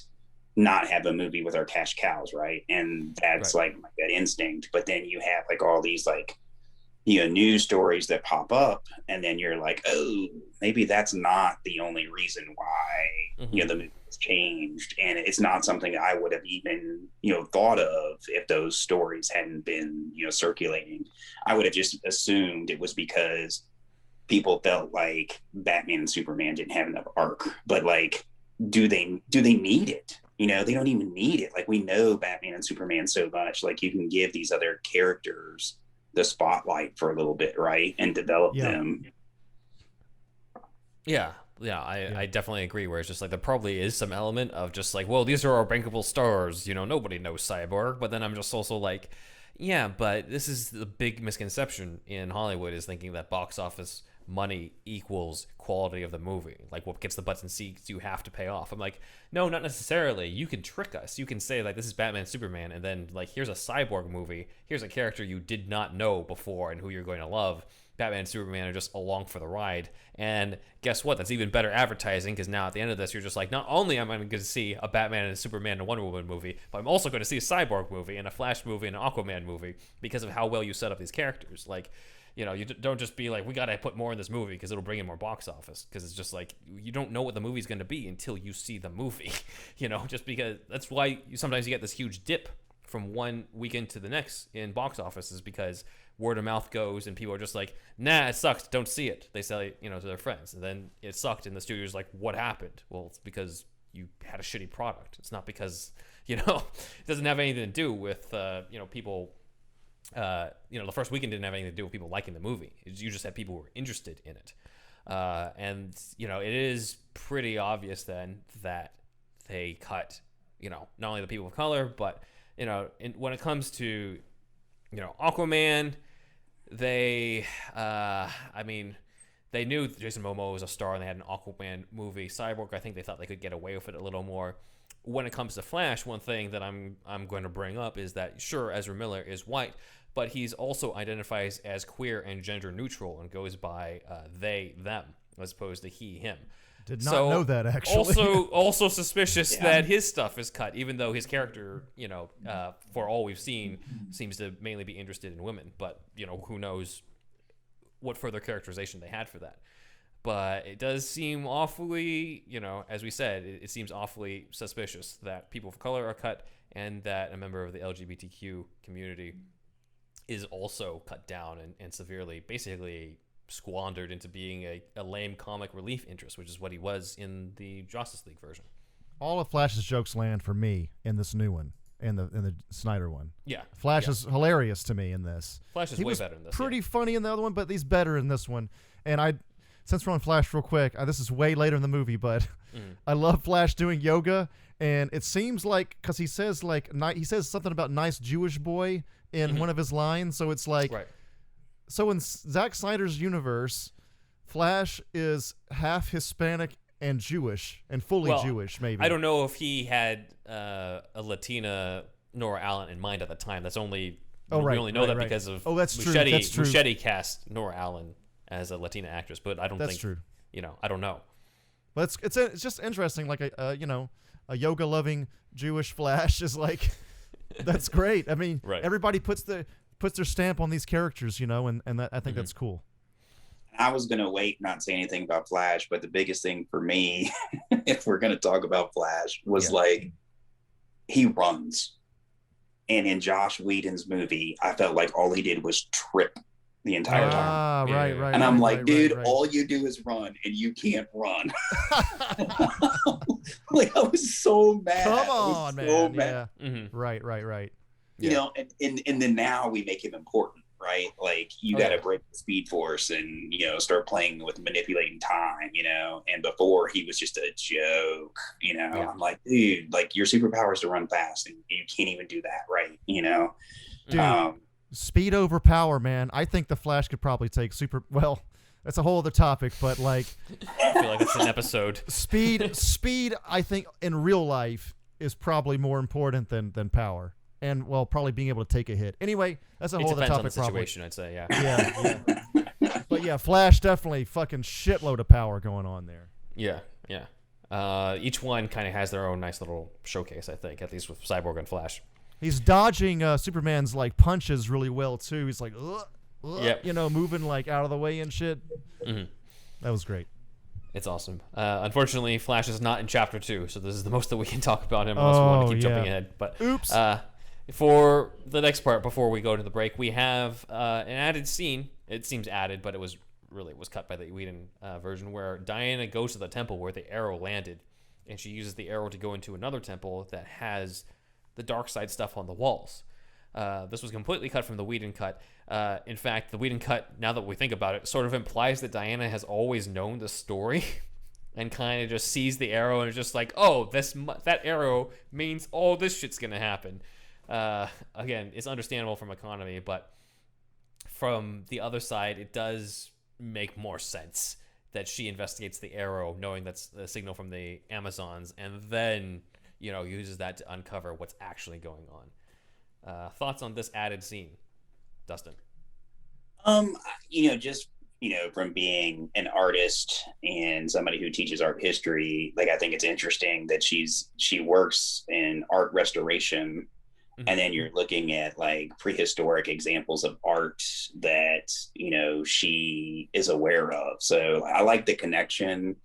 not have a movie with our cash cows, right? And that's like my gut instinct. But then you have like all these like, you know, news stories that pop up, and then you're like, oh, maybe that's not the only reason why you know the movie was changed, and it's not something I would have even thought of if those stories hadn't been circulating. I would have just assumed it was because people felt like Batman and Superman didn't have enough arc. But like, do they need it? They don't even need it. Like, we know Batman and Superman so much. Like, you can give these other characters the spotlight for a little bit, right? And develop them. Yeah, I definitely agree. Where it's just like there probably is some element of just like, well, these are our bankable stars. Nobody knows Cyborg. But then I'm just also like, yeah, but this is the big misconception in Hollywood, is thinking that box office money equals quality of the movie. Like, what gets the butts and seats you have to pay off. I'm like, no, not necessarily. You can trick us. You can say like, this is Batman, Superman, and then like, here's a Cyborg movie. Here's a character you did not know before and who you're going to love. Batman and Superman are just along for the ride. And guess what? That's even better advertising, because now at the end of this, you're just like, not only am I going to see a Batman and a Superman and a Wonder Woman movie, but I'm also going to see a Cyborg movie and a Flash movie and an Aquaman movie because of how well you set up these characters. Like, you don't just be like, we got to put more in this movie because it'll bring in more box office. Because it's just like, you don't know what the movie's going to be until you see the movie, just because that's why sometimes you get this huge dip from one weekend to the next in box offices, because word of mouth goes and people are just like, nah, it sucked, don't see it. They say, to their friends, and then it sucked, and the studio's like, what happened? Well, it's because you had a shitty product. It's not because, it doesn't have anything to do with, people. The first weekend didn't have anything to do with people liking the movie. You just had people who were interested in it. And it is pretty obvious then that they cut, not only the people of color, but, when it comes to, Aquaman, they knew Jason Momoa was a star and they had an Aquaman movie. Cyborg, I think they thought they could get away with it a little more. When it comes to Flash, one thing that I'm going to bring up is that, sure, Ezra Miller is white, but he's also identifies as queer and gender neutral and goes by they, them, as opposed to he, him. Did not know that, actually. Also suspicious that his stuff is cut, even though his character, for all we've seen, seems to mainly be interested in women. But, who knows what further characterization they had for that. But it does seem awfully, as we said, it seems awfully suspicious that people of color are cut and that a member of the LGBTQ community is also cut down and severely, basically squandered into being a lame comic relief interest, which is what he was in the Justice League version. All of Flash's jokes land for me in this new one, in the Snyder one. Yeah. Flash is hilarious to me in this. Flash is way better in this. Pretty funny in the other one, but he's better in this one. And since we're on Flash real quick, this is way later in the movie, but I love Flash doing yoga, and it seems like, because he says something about nice Jewish boy in one of his lines, so it's like, so in Zack Snyder's universe, Flash is half Hispanic and Jewish, and fully Jewish, maybe. I don't know if he had a Latina Nora Allen in mind at the time. That's only, we only know that because of that's true. Muschietti cast Nora Allen as a Latina actress, but I don't think that's true. I don't know. But it's just interesting, like a yoga loving Jewish Flash is like, that's great. I mean, everybody puts their stamp on these characters, and that, I think that's cool. I was gonna wait, not say anything about Flash, but the biggest thing for me, if we're gonna talk about Flash, was like he runs. And in Joss Whedon's movie, I felt like all he did was trip the entire time. Right. And I'm like, right, dude, right. all you do is run, and you can't run. Like, I was so mad. Come on, man. So mad. Yeah. Mm-hmm. Right. You know, and then now we make him important, right? Like, you got to break the Speed Force and, you know, start playing with manipulating time, you know. And before, he was just a joke, you know. I'm like, dude, like, your superpower is to run fast, and you can't even do that, right? You know? Dude, speed over power, man. I think the Flash could probably take well, that's a whole other topic, but like, I feel like it's an episode. Speed, I think in real life is probably more important than power. And, well, probably being able to take a hit. Anyway, that's a whole other topic. It depends on the situation, I'd say, Yeah. But yeah, Flash definitely fucking shitload of power going on there. Yeah. Each one kind of has their own nice little showcase, I think, at least with Cyborg and Flash. He's dodging Superman's like punches really well too. He's like, you know, moving like out of the way and shit. Mm-hmm. That was great. It's awesome. Unfortunately, Flash is not in Chapter 2, so this is the most that we can talk about him unless we want to keep jumping ahead. But oops. For the next part, before we go to the break, we have an added scene. It seems added, but it was cut by the Whedon version, where Diana goes to the temple where the arrow landed, and she uses the arrow to go into another temple that has the dark side stuff on the walls. This was completely cut from the Whedon cut. In fact, the Whedon cut, now that we think about it, sort of implies that Diana has always known the story and kind of just sees the arrow and is just like, oh, that arrow means all this shit's going to happen. Again, it's understandable from economy, but from the other side, it does make more sense that she investigates the arrow, knowing that's the signal from the Amazons, and then, you know, uses that to uncover what's actually going on. Thoughts on this added scene, Dustin? You know, just, you know, from being an artist and somebody who teaches art history, like, I think it's interesting that she works in art restoration. And then you're looking at like prehistoric examples of art that, you know, she is aware of. So I like the connection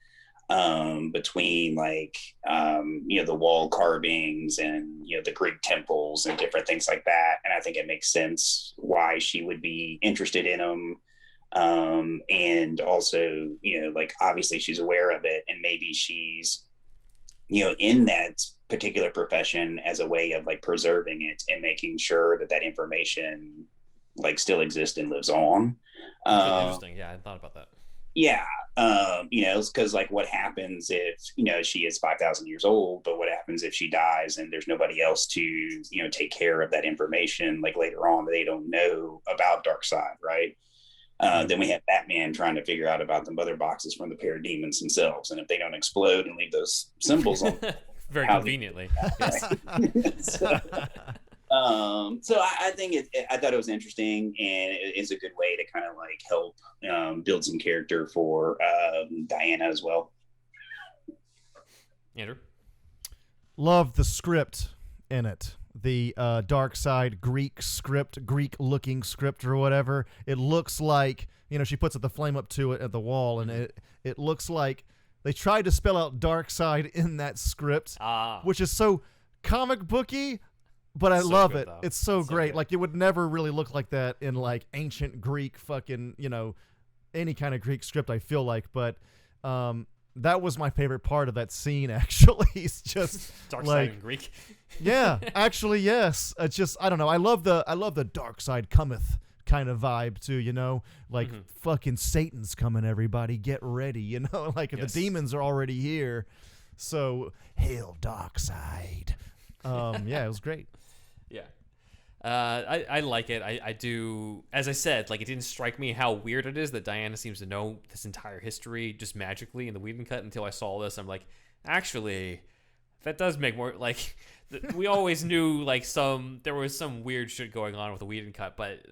between like, you know, the wall carvings and, you know, the Greek temples and different things like that. And I think it makes sense why she would be interested in them. And also, you know, like, obviously she's aware of it, and maybe she's, you know, in that particular profession as a way of like preserving it and making sure that information like still exists and lives on. Interesting. Yeah, I thought about that. Yeah. You know, because like, what happens if, you know, she is 5,000 years old, but what happens if she dies and there's nobody else to, you know, take care of that information, like later on, they don't know about Darkseid, right? Then we have Batman trying to figure out about the mother boxes from the parademons themselves, and if they don't explode and leave those symbols on. Very conveniently. So I think I thought it was interesting, and it is a good way to kind of like help build some character for Diana as well. Andrew? Love the script in it. The Darkseid Greek script, Greek-looking script or whatever. It looks like, you know, she puts the flame up to it at the wall, and it looks like they tried to spell out Darkseid in that script, which is so comic booky, but I love it. Though. It's so great. Good. Like, it would never really look like that in like ancient Greek fucking, you know, any kind of Greek script, I feel like. But that was my favorite part of that scene, actually. It's just Darkseid like, in Greek. Yeah, actually, yes. It's just, I don't know. I love the dark side cometh kind of vibe too, you know, like fucking Satan's coming, everybody get ready, you know, like the demons are already here, so hail Darkseid. Yeah, it was great. Yeah. I like it. I do, as I said, like, it didn't strike me how weird it is that Diana seems to know this entire history just magically in the Whedon cut until I saw this. I'm like, actually, that does make more, like, we always knew like there was some weird shit going on with the Whedon cut, but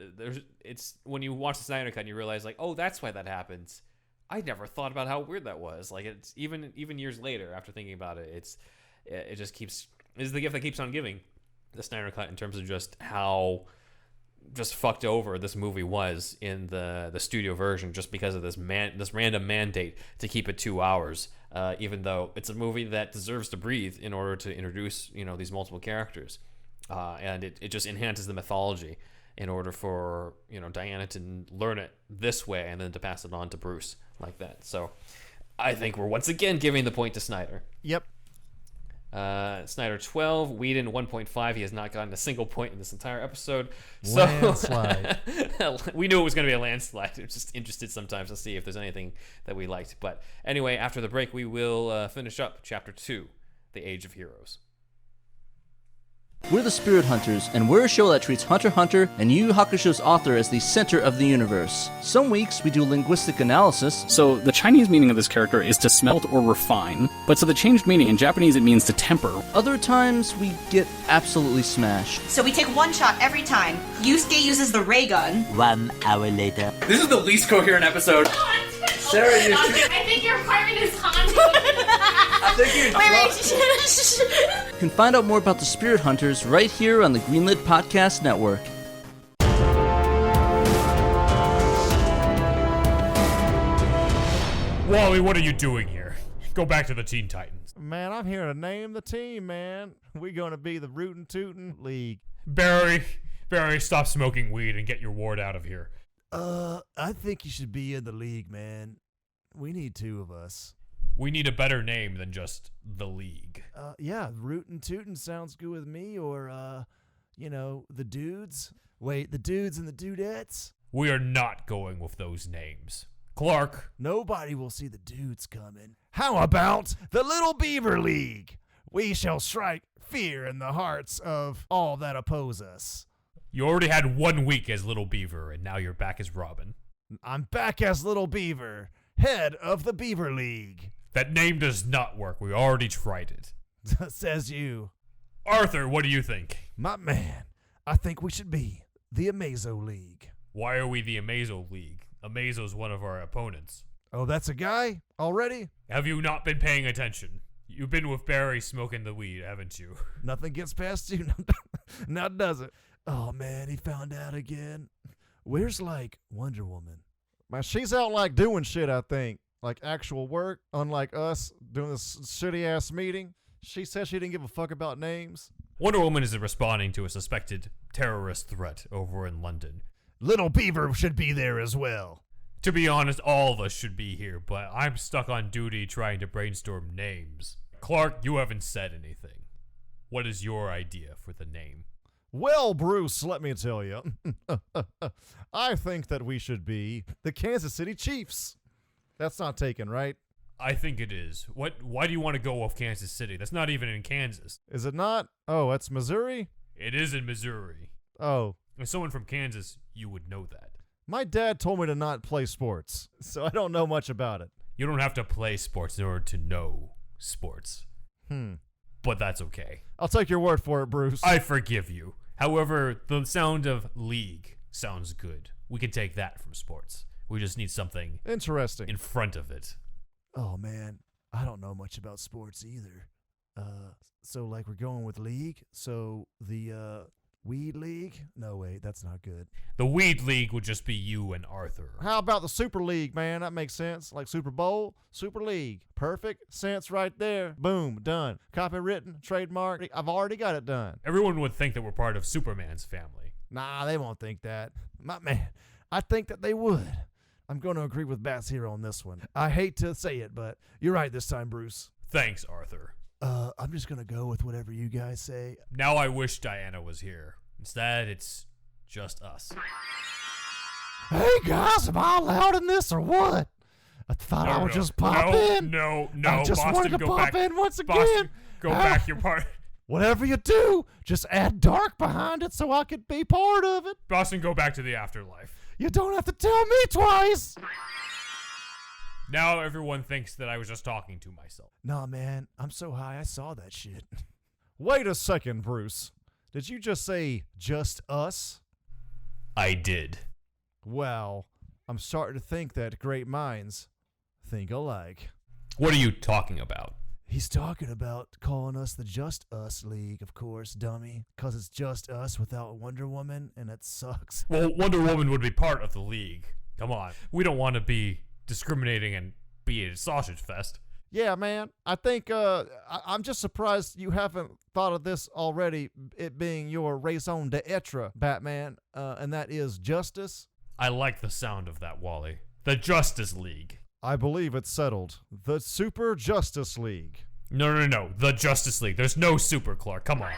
it's when you watch the Snyder cut and you realize like, oh, that's why that happens. I never thought about how weird that was. Like, it's even years later after thinking about it, it just keeps is the gift that keeps on giving, the Snyder cut, in terms of just how just fucked over this movie was in the studio version, just because of this random mandate to keep it 2 hours, even though it's a movie that deserves to breathe in order to introduce these multiple characters, and it just enhances the mythology in order for Diana to learn it this way and then to pass it on to Bruce like that. So I think we're once again giving the point to Snyder. Yep. Snyder 12, Whedon 1.5. He has not gotten a single point in this entire episode. Landslide. So we knew it was going to be a landslide. I'm just interested sometimes to see if there's anything that we liked. But anyway, after the break, we will finish up Chapter 2, The Age of Heroes. We're the Spirit Hunters, and we're a show that treats Hunter x Hunter and Yu Yu Hakusho's author as the center of the universe. Some weeks we do linguistic analysis. So the Chinese meaning of this character is to smelt or refine, but so the changed meaning in Japanese it means to temper. Other times we get absolutely smashed. So we take one shot every time. Yusuke uses the ray gun. 1 hour later. This is the least coherent episode. Sarah, I think your apartment is haunted. I think you're You can find out more about the Spirit Hunters right here on the Greenlit Podcast Network. Wally, what are you doing here? Go back to the Teen Titans. Man, I'm here to name the team, man. We're going to be the Rootin' Tootin' League. Barry, stop smoking weed and get your ward out of here. I think you should be in the league, man. We need 2 of us. We need a better name than just the League. Yeah, Rootin' Tootin' sounds good with me, or, the dudes. Wait, the dudes and the dudettes? We are not going with those names. Clark. Nobody will see the dudes coming. How about the Little Beaver League? We shall strike fear in the hearts of all that oppose us. You already had 1 week as Little Beaver, and now you're back as Robin. I'm back as Little Beaver, head of the Beaver League. That name does not work. We already tried it. Says you. Arthur, what do you think? My man, I think we should be the Amazo League. Why are we the Amazo League? Amazo's one of our opponents. Oh, that's a guy? Already? Have you not been paying attention? You've been with Barry smoking the weed, haven't you? Nothing gets past you, now does it? Oh, man, he found out again. Where's, Wonder Woman? Man, she's out, doing shit, I think. Actual work, unlike us doing this shitty-ass meeting. She said she didn't give a fuck about names. Wonder Woman is responding to a suspected terrorist threat over in London. Little Beaver should be there as well. To be honest, all of us should be here, but I'm stuck on duty trying to brainstorm names. Clark, you haven't said anything. What is your idea for the name? Well, Bruce, let me tell you. I think that we should be the Kansas City Chiefs. That's not taken, right? I think it is. Why do you want to go off Kansas City? That's not even in Kansas. Is it not? Oh, that's Missouri? It is in Missouri. Oh. As someone from Kansas, you would know that. My dad told me to not play sports, so I don't know much about it. You don't have to play sports in order to know sports. But that's okay. I'll take your word for it, Bruce. I forgive you. However, the sound of league sounds good. We can take that from sports. We just need something interesting in front of it. Oh, man. I don't know much about sports either. So we're going with league? So the, Weed League? No, wait, that's not good. The Weed League would just be you and Arthur. How about the Super League, man? That makes sense. Like Super Bowl, Super League. Perfect sense right there. Boom, done. Copywritten, trademark. I've already got it done. Everyone would think that we're part of Superman's family. Nah, they won't think that. My man, I think that they would. I'm going to agree with Bats here on this one. I hate to say it, but you're right this time, Bruce. Thanks, Arthur. I'm just going to go with whatever you guys say. Now I wish Diana was here. Instead, it's just us. Hey, guys, am I allowed in this or what? I thought I would just pop in. No. I just Boston, wanted to go pop back. in once again. Boston, go back. Your part. Whatever you do, just add dark behind it so I could be part of it. Boston, go back to the afterlife. You don't have to tell me twice. Now everyone thinks that I was just talking to myself. Nah, man, I'm so high I saw that shit. Wait a second, Bruce. Did you just say just us? I did. Well, I'm starting to think that great minds think alike. What are you talking about? He's talking about calling us the Just Us League, of course, dummy. Because it's just us without Wonder Woman, and it sucks. Well, Wonder Woman would be part of the League. Come on. We don't want to be discriminating and be a sausage fest. Yeah, man. I think I'm just surprised you haven't thought of this already, it being your raison d'etre, Batman, and that is justice. I like the sound of that, Wally. The Justice League. I believe it's settled. The Super Justice League. No. The Justice League. There's no Super, Clark. Come on.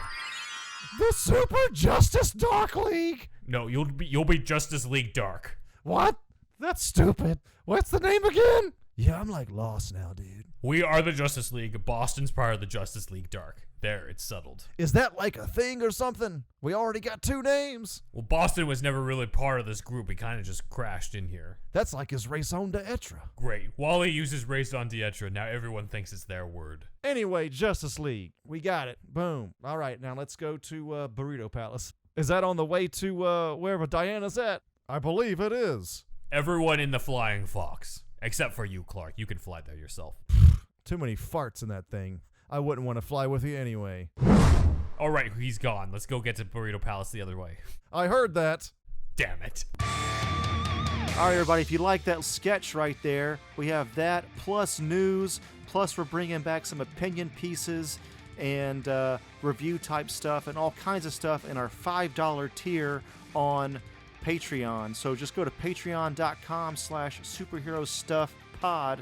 The Super Justice Dark League. No, you'll be Justice League Dark. What? That's stupid. What's the name again? Yeah, I'm like lost now, dude. We are the Justice League. Boston's part of the Justice League Dark. There, it's settled. Is that like a thing or something? We already got 2 names. Well, Boston was never really part of this group. He kind of just crashed in here. That's like his raison d'etre. Great. Wally uses raison d'etre. Now everyone thinks it's their word. Anyway, Justice League. We got it. Boom. All right, now let's go to Burrito Palace. Is that on the way to wherever Diana's at? I believe it is. Everyone in the Flying Fox. Except for you, Clark. You can fly there yourself. Too many farts in that thing. I wouldn't want to fly with you anyway. All right, he's gone. Let's go get to Burrito Palace the other way. I heard that. Damn it. All right, everybody, if you like that sketch right there, we have that plus news, plus we're bringing back some opinion pieces and review type stuff and all kinds of stuff in our $5 tier on Patreon. So just go to patreon.com/superherostuffpod,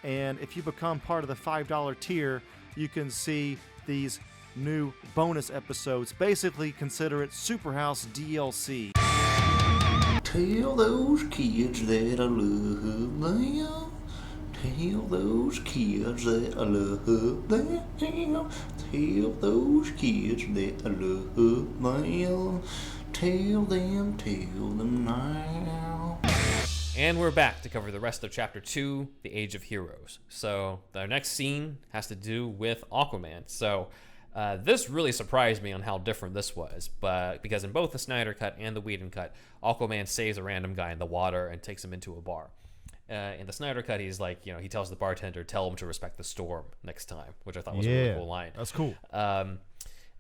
and if you become part of the $5 tier, you can see these new bonus episodes. Basically, consider it Superhouse DLC. Tell those kids that I love them. Tell those kids that I love them. Tell those kids that I love them. Tell them now. And we're back to cover the rest of Chapter 2, The Age of Heroes. So, our next scene has to do with Aquaman. So, this really surprised me on how different this was, but because in both the Snyder Cut and the Whedon Cut, Aquaman saves a random guy in the water and takes him into a bar. In the Snyder Cut, he's like, he tells the bartender, tell him to respect the storm next time, which I thought was a really cool line. That's cool.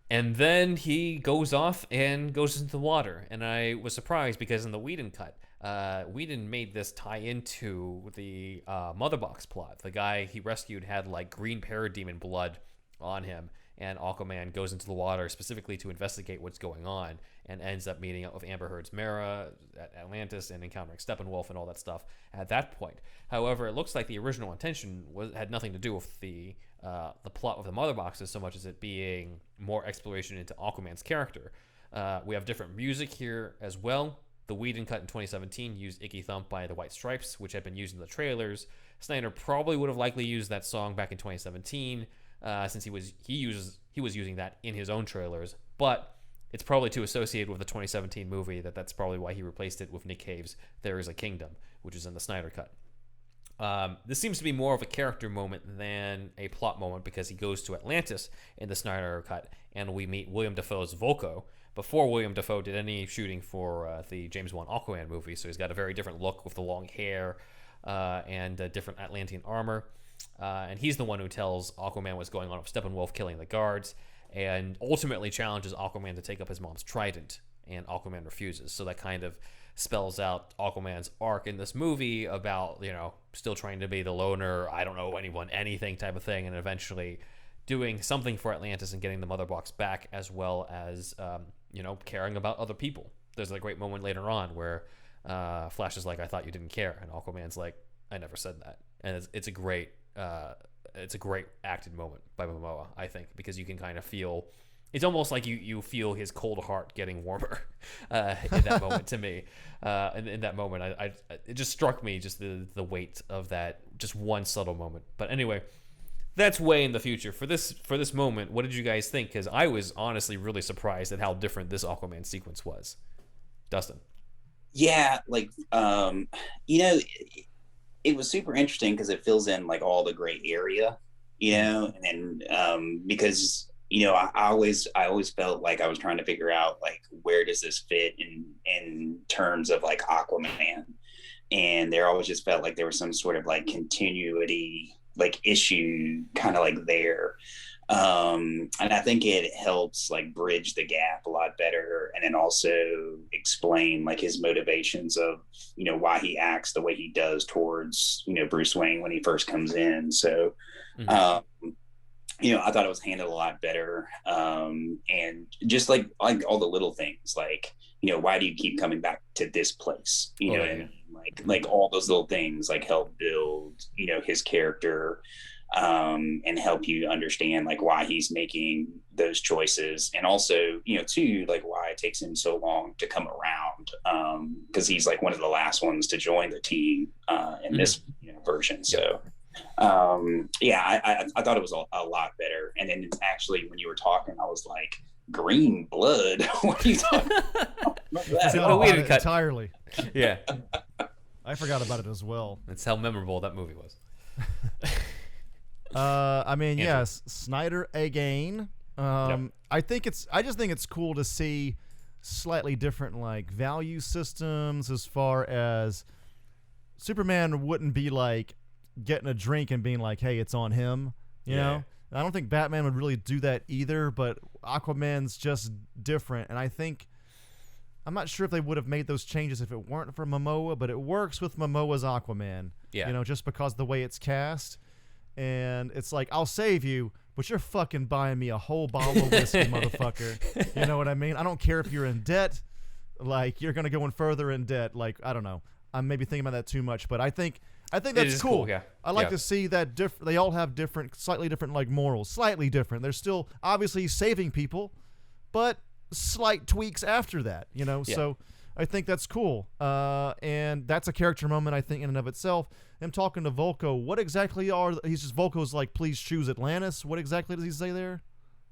And then he goes off and goes into the water. And I was surprised because in the Whedon Cut, Whedon made this tie into the Mother Box plot. The guy he rescued had like green parademon blood on him, and Aquaman goes into the water specifically to investigate what's going on and ends up meeting up with Amber Heard's Mara at Atlantis and encountering Steppenwolf and all that stuff at that point. However, it looks like the original intention had nothing to do with the plot of the Mother Boxes so much as it being more exploration into Aquaman's character. We have different music here as well. The Whedon Cut in 2017 used Icky Thump by the White Stripes, which had been used in the trailers. Snyder probably would have likely used that song back in 2017, since he was using that in his own trailers. But it's probably too associated with the 2017 movie that's probably why he replaced it with Nick Cave's "There Is a Kingdom," which is in the Snyder Cut. This seems to be more of a character moment than a plot moment because he goes to Atlantis in the Snyder Cut, and we meet William Dafoe's Volko before William Dafoe did any shooting for the James Wan Aquaman movie. So he's got a very different look with the long hair and different Atlantean armor. And he's the one who tells Aquaman what's going on with Steppenwolf killing the guards, and ultimately challenges Aquaman to take up his mom's trident, and Aquaman refuses. So that kind of spells out Aquaman's arc in this movie about, still trying to be the loner, I don't know anyone, anything type of thing, and eventually doing something for Atlantis and getting the Mother Box back, as well as, caring about other people. There's a great moment later on where Flash is like, I thought you didn't care, and Aquaman's like, I never said that. And it's a great acted moment by Momoa, I think, because you can kind of feel, it's almost like you feel his cold heart getting warmer in that moment to me. And in that moment, it just struck me, just the weight of that, just one subtle moment. But anyway, that's way in the future. For this moment, what did you guys think? Because I was honestly really surprised at how different this Aquaman sequence was. Dustin. Yeah, it was super interesting because it fills in like all the gray area, and then because I always felt like I was trying to figure out like where does this fit in terms of like Aquaman, and there always just felt like there was some sort of like continuity like issue kind of like there. And I think it helps like bridge the gap a lot better, and then also explain like his motivations of, you know, why he acts the way he does towards, you know, Bruce Wayne when he first comes in. So you know, I thought it was handled a lot better. And just like all the little things, like, you know, why do you keep coming back to this place? You know what I mean? Like all those little things like help build, you know, his character, and help you understand like why he's making those choices. And also, you know, too, like why it takes him so long to come around. Cause he's like one of the last ones to join the team, in this, you know, version. So, I thought it was a lot better. And then actually when you were talking, I was like, green blood. What are you talking about? Entirely. Yeah. I forgot about it as well. That's how memorable that movie was. I mean, yes, Snyder again. I just think it's cool to see slightly different like value systems, as far as Superman wouldn't be like getting a drink and being like, hey, it's on him, you know? I don't think Batman would really do that either, but Aquaman's just different. And I think, I'm not sure if they would have made those changes if it weren't for Momoa, but it works with Momoa's Aquaman. Yeah. You know, just because the way it's cast. And it's like, I'll save you, but you're fucking buying me a whole bottle of whiskey, motherfucker. You know what I mean? I don't care if you're in debt. Like, you're going to go in further in debt. Like, I don't know. I'm maybe thinking about that too much, but I think that's cool. Yeah. I like to see that they all have different, slightly different like morals, slightly different. They're still obviously saving people, but slight tweaks after that, you know? Yeah. So I think that's cool. And that's a character moment, I think, in and of itself. Him talking to Volko, what exactly Volko's like, please choose Atlantis. What exactly does he say there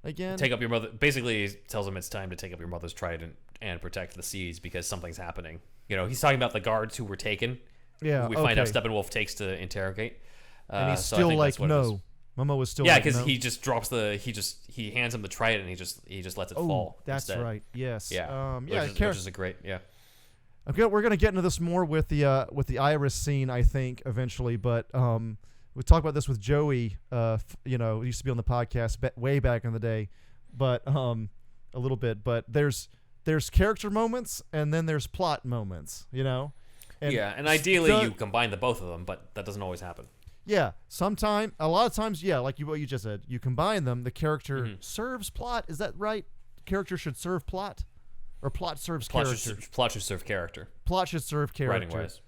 again? Take up your mother. Basically, he tells him it's time to take up your mother's trident and protect the seas because something's happening. You know, he's talking about the guards who were taken. Yeah, we find out Steppenwolf takes to interrogate. And he's still like, no. Momo is still like, because he just drops he hands him the trident and he just lets it fall. That's instead. Right. Yes. Yeah. Which is a great, Okay, we're gonna get into this more with the Iris scene, I think, eventually. But we talked about this with Joey. You know, used to be on the podcast way back in the day, but a little bit. But there's character moments and then there's plot moments. You know. And ideally you combine the both of them, but that doesn't always happen. Yeah, a lot of times, like what you just said, you combine them. The character serves plot. Is that right? Character should serve plot, or plot serves character. Plot should serve character. Plot should serve character. Writing-wise.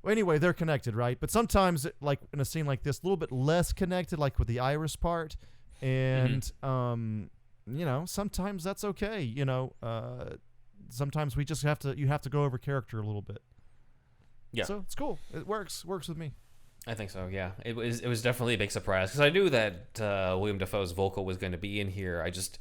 Well, anyway, they're connected, right? But sometimes, like in a scene like this, a little bit less connected, like with the Iris part, and you know, sometimes that's okay. You know, sometimes you have to go over character a little bit. Yeah. So it's cool. It works with me. I think so. Yeah. It was definitely a big surprise because I knew that William Dafoe's Volko was going to be in here. I just,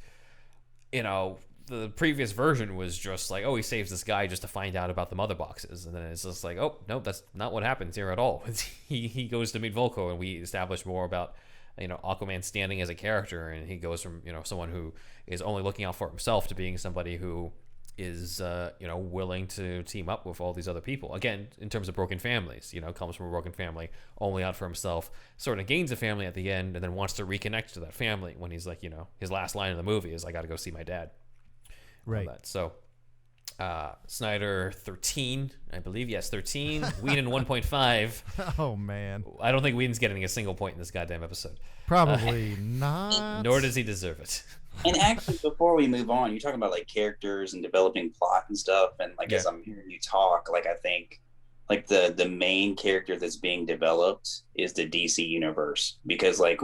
you know, the previous version was just like, oh, he saves this guy just to find out about the mother boxes, and then it's just like, oh no, that's not what happens here at all. he goes to meet Volko, and we establish more about, you know, Aquaman standing as a character, and he goes from, you know, someone who is only looking out for himself to being somebody who is you know, willing to team up with all these other people. Again, in terms of broken families, you know, comes from a broken family, only out for himself, sort of gains a family at the end, and then wants to reconnect to that family when he's like, you know, his last line in the movie is, I got to go see my dad. Right. So Snyder 13, I believe. Yes, 13. Whedon 1.5. Oh, man. I don't think Whedon's getting a single point in this goddamn episode. Probably not. Nor does he deserve it. And actually, before we move on, you're talking about like characters and developing plot and stuff. And like, as I'm hearing you talk, like, I think like the main character that's being developed is the DC universe, because like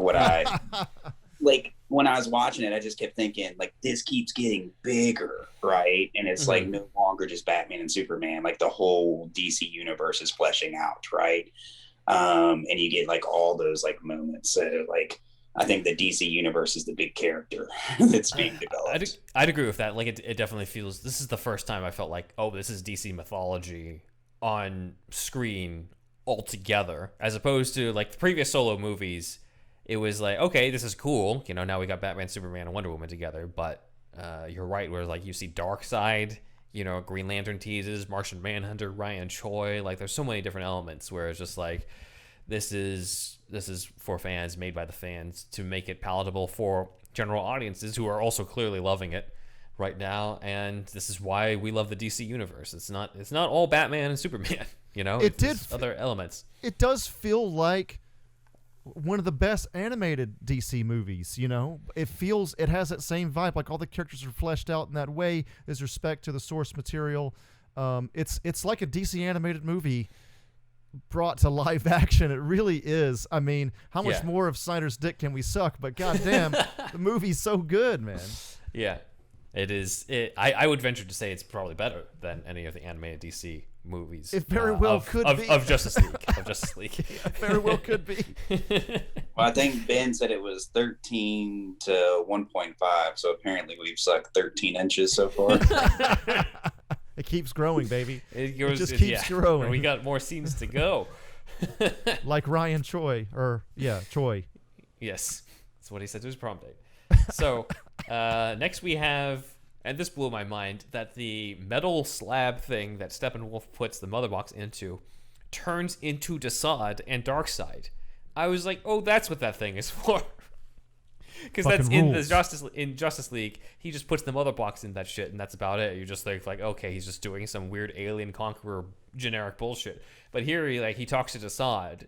like when I was watching it, I just kept thinking like, this keeps getting bigger, right? And it's like no longer just Batman and Superman. Like the whole DC universe is fleshing out, right? And you get like all those like moments. So like, I think the DC universe is the big character that's being developed. I'd agree with that. Like it definitely feels, this is the first time I felt like, oh, this is DC mythology on screen altogether, as opposed to like the previous solo movies. It was like, okay, this is cool. You know, now we got Batman, Superman, and Wonder Woman together. But you're right, where like you see Darkseid, you know, Green Lantern teases, Martian Manhunter, Ryan Choi. Like there's so many different elements where it's just like, this is for fans, made by the fans, to make it palatable for general audiences who are also clearly loving it right now. And this is why we love the DC universe. It's not all Batman and Superman. There's other elements. It does feel like one of the best animated DC movies. It has that same vibe. Like all the characters are fleshed out in that way. There's respect to the source material. It's like a DC animated movie brought to live action. It really is. I mean, how much more of Snyder's dick can we suck? But goddamn, the movie's so good, man. Yeah, it is. I would venture to say it's probably better than any of the animated DC movies. It very well could be. Of Justice League. Of Justice League. It very well could be. Well, I think Ben said it was 13 to 1.5, so apparently we've sucked 13 inches so far. It keeps growing, baby. It just keeps growing. We got more scenes to go. Like Ryan Choi, Choi. Yes, that's what he said to his prom date. So next we have, and this blew my mind, that the metal slab thing that Steppenwolf puts the mother box into turns into DeSaad and Darkseid. I was like, oh, that's what that thing is for. Because that's in the Justice League, he just puts the mother box in that shit, and that's about it. You just think like, okay, he's just doing some weird alien conqueror generic bullshit. But here, he talks to DeSaad,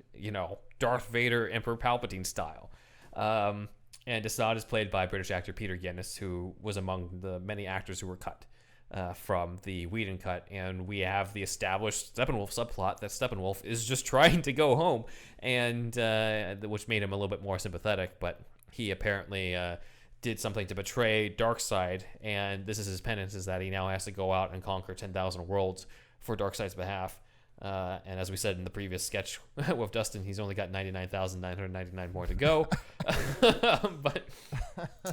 Darth Vader, Emperor Palpatine style. And DeSaad is played by British actor Peter Guinness, who was among the many actors who were cut from the Whedon cut. And we have the established Steppenwolf subplot that Steppenwolf is just trying to go home, and which made him a little bit more sympathetic, but he apparently did something to betray Darkseid, and this is his penance, is that he now has to go out and conquer 10,000 worlds for Darkseid's behalf. And as we said in the previous sketch with Dustin, he's only got 99,999 more to go. But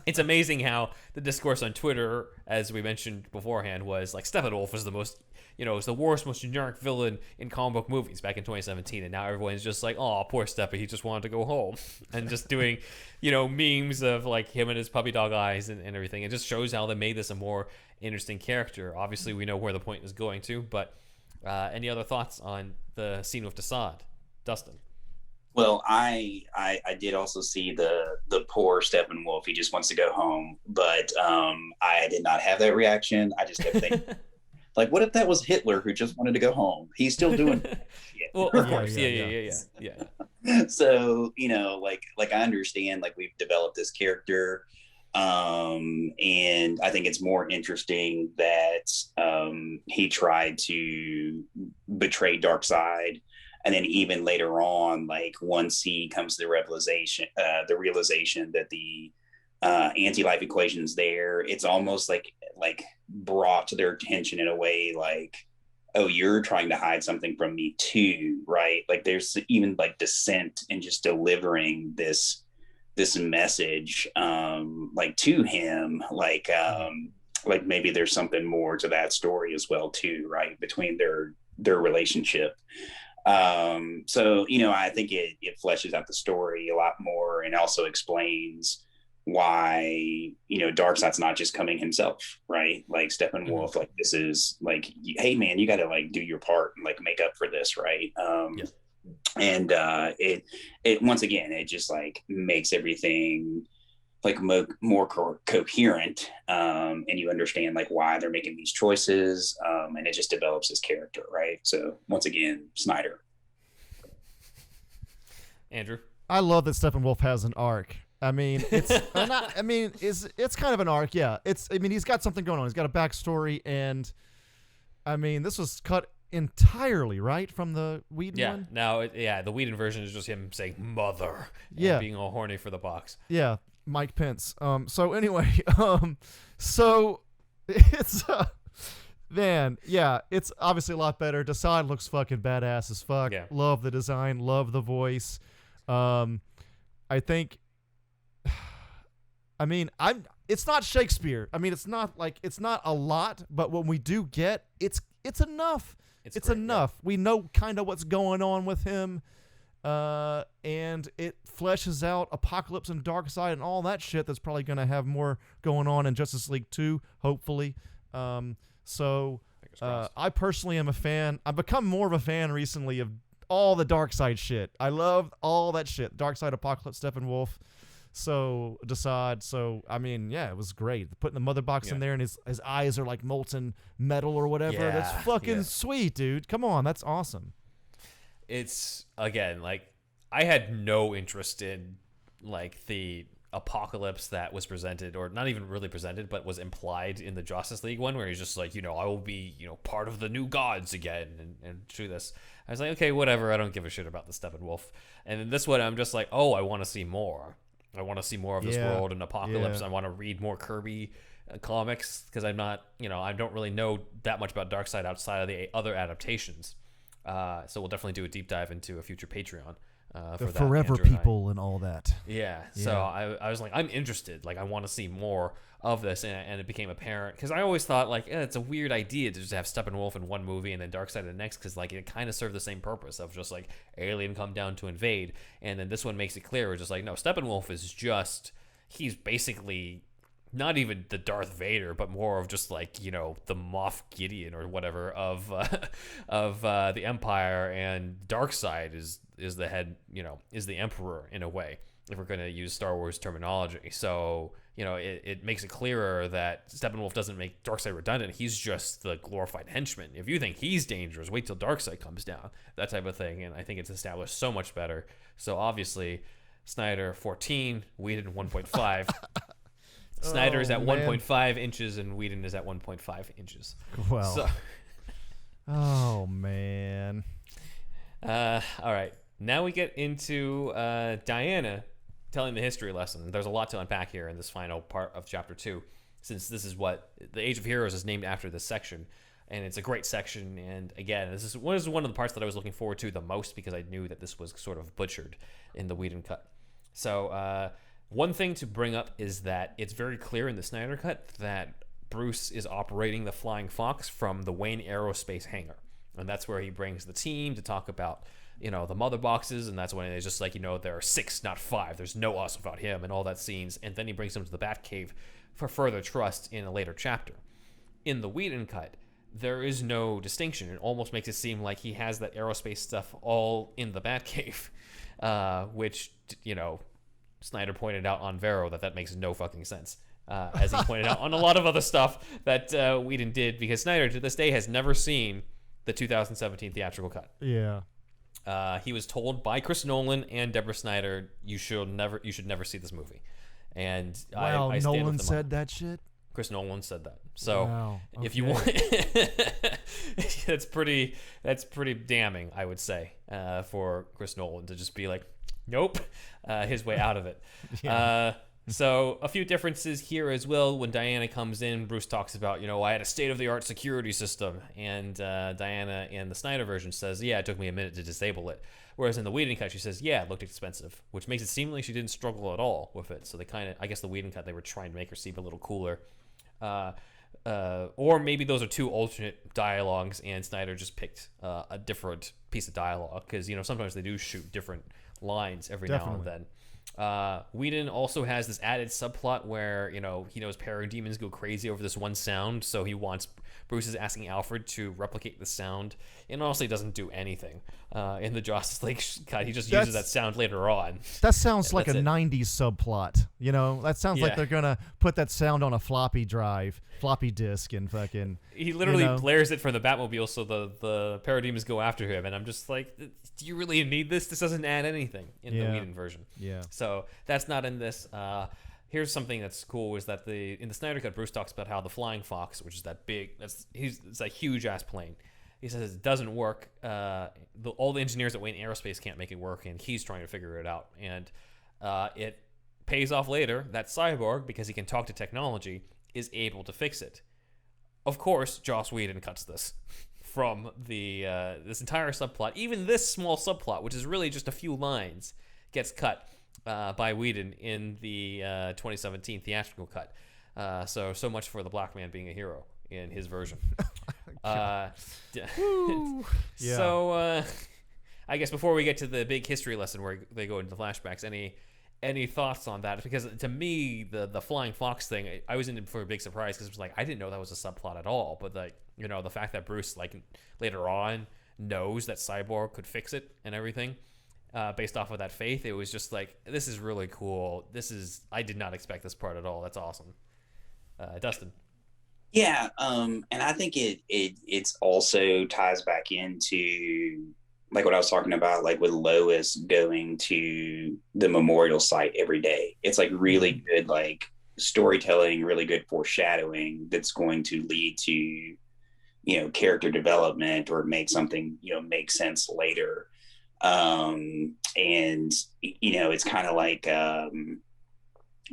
it's amazing how the discourse on Twitter, as we mentioned beforehand, was like Steppenwolf was the most, is the worst, most generic villain in comic book movies back in 2017. And now everyone's just like, oh, poor Steppe, he just wanted to go home. And just doing, memes of like him and his puppy dog eyes and everything. It just shows how they made this a more interesting character. Obviously, we know where the point is going to, but any other thoughts on the scene with DeSaad, Dustin? Well, I did also see the poor Steppenwolf. He just wants to go home, but I did not have that reaction. I just kept thinking, like, what if that was Hitler who just wanted to go home? He's still doing shit. Well, of course, yeah. So like I understand, like we've developed this character. And I think it's more interesting that he tried to betray Darkseid, and then even later on, like once he comes to the realization that the anti-life equation's there, it's almost like brought to their attention in a way like, oh, you're trying to hide something from me too, right? Like there's even like dissent in just delivering this message like to him, like maybe there's something more to that story as well too, right, between their relationship. So I think it fleshes out the story a lot more, and also explains why Darkseid's not just coming himself, right? Like Steppenwolf, like this is like, hey man, you got to like do your part and like make up for this, right? And it once again, it just like makes everything like more coherent, and you understand like why they're making these choices, and it just develops his character, right? So once again, Snyder. Andrew, I love that Steppenwolf has an arc. I mean, it's it's kind of an arc, yeah. He's got something going on. He's got a backstory, and I mean, this was cut entirely right from the Whedon one. Now the Whedon version is just him saying mother, and being all horny for the box. Yeah, Mike Pence. So anyway, so it's man, yeah, it's obviously a lot better. DeSaad looks fucking badass as fuck. Yeah. Love the design, love the voice. I think, I mean, it's not Shakespeare. I mean, it's not a lot, but when we do get, it's enough. It's great, enough. Yeah. We know kind of what's going on with him, and it fleshes out Apocalypse and Darkseid and all that shit that's probably going to have more going on in Justice League 2, hopefully. So I personally am a fan. I've become more of a fan recently of all the Darkseid shit. I loved all that shit. Darkseid, Apocalypse, Steppenwolf. So DeSaad. So I mean, yeah, it was great. Putting the mother box in there, and his eyes are like molten metal or whatever. Yeah, That's fucking sweet, dude. Come on, that's awesome. It's again like I had no interest in like the apocalypse that was presented, or not even really presented, but was implied in the Justice League one, where he's just like, I will be, part of the new gods again, and do this. I was like, okay, whatever. I don't give a shit about the Steppenwolf. And in this one, I'm just like, oh, I want to see more. I want to see more of this world and apocalypse. I want to read more Kirby comics, because I'm not, I don't really know that much about Darkseid outside of the other adaptations. So we'll definitely do a deep dive into a future Patreon. The for that, Forever Andrew and I. People and all that. Yeah. So I was like, I'm interested. Like, I want to see more of this, and it became apparent, because I always thought like, it's a weird idea to just have Steppenwolf in one movie and then Darkseid in the next, because like it kind of served the same purpose of just like alien come down to invade, and then this one makes it clear, just like, no, Steppenwolf is just, he's basically not even the Darth Vader, but more of just like, the Moff Gideon or whatever of the Empire, and Darkseid is the head, is the Emperor in a way, if we're going to use Star Wars terminology. So, it makes it clearer that Steppenwolf doesn't make Darkseid redundant. He's just the glorified henchman. If you think he's dangerous, wait till Darkseid comes down, that type of thing. And I think it's established so much better. So obviously, Snyder 14, Whedon 1.5. Snyder is at 1.5 inches and Whedon is at 1.5 inches. Well. So. Oh, man. All right. Now we get into Diana telling the history lesson. There's a lot to unpack here in this final part of Chapter 2, since this is what the Age of Heroes is named after this section. And it's a great section. And again, this is one of the parts that I was looking forward to the most, because I knew that this was sort of butchered in the Whedon cut. So one thing to bring up is that it's very clear in the Snyder cut that Bruce is operating the Flying Fox from the Wayne Aerospace hangar. And that's where he brings the team to talk about, the mother boxes, and that's when it's just like, there are 6, not 5. There's no us without him, and all that scenes. And then he brings them to the Batcave for further trust in a later chapter. In the Whedon cut, there is no distinction. It almost makes it seem like he has that aerospace stuff all in the Batcave, which, Snyder pointed out on Vero that makes no fucking sense. As he pointed out on a lot of other stuff that Whedon did, because Snyder to this day has never seen the 2017 theatrical cut. Yeah. He was told by Chris Nolan and Deborah Snyder, you should never see this movie. And wow, I stand Nolan with them said that shit? Chris Nolan said that. So wow. Okay. If you want, that's pretty damning, I would say, for Chris Nolan to just be like, nope, his way out of it. Yeah. So a few differences here as well. When Diana comes in, Bruce talks about, I had a state-of-the-art security system. And Diana in the Snyder version says, yeah, it took me a minute to disable it. Whereas in the Whedon cut, she says, yeah, it looked expensive, which makes it seem like she didn't struggle at all with it. So they kind of, I guess the Whedon cut, they were trying to make her seem a little cooler. Or maybe those are two alternate dialogues and Snyder just picked a different piece of dialogue. Because, sometimes they do shoot different lines every now and then. Whedon also has this added subplot where, he knows parademons go crazy over this one sound, so Bruce is asking Alfred to replicate the sound, and honestly doesn't do anything in the Justice League cut. He just uses that sound later on. That sounds like a 90s subplot, that sounds like they're gonna put that sound on a floppy disk, and fucking he literally blares it from the Batmobile so the parademons go after him, and I'm just like, do you really need this? This doesn't add anything in the Whedon version. Yeah. So that's not in this. Here's something that's cool is that in the Snyder cut, Bruce talks about how the Flying Fox, which is that big, it's a huge ass plane. He says it doesn't work. All the engineers at Wayne Aerospace can't make it work, and he's trying to figure it out. And it pays off later that Cyborg, because he can talk to technology, is able to fix it. Of course, Joss Whedon cuts this from this entire subplot. Even this small subplot, which is really just a few lines, gets cut by Whedon in the 2017 theatrical cut. So much for the black man being a hero in his version. So I guess before we get to the big history lesson where they go into the flashbacks, any thoughts on that? Because to me, the Flying Fox thing, I was in for a big surprise, because it was like, I didn't know that was a subplot at all. But the fact that Bruce, like, later on knows that Cyborg could fix it and everything. Based off of that faith, it was just like, this is really cool. I did not expect this part at all. That's awesome. Dustin. Yeah, and I think it's also ties back into like what I was talking about, like with Lois going to the memorial site every day. It's like really good, like storytelling, really good foreshadowing that's going to lead to, you know, character development or make something, you know, make sense later. And you know, it's kind of like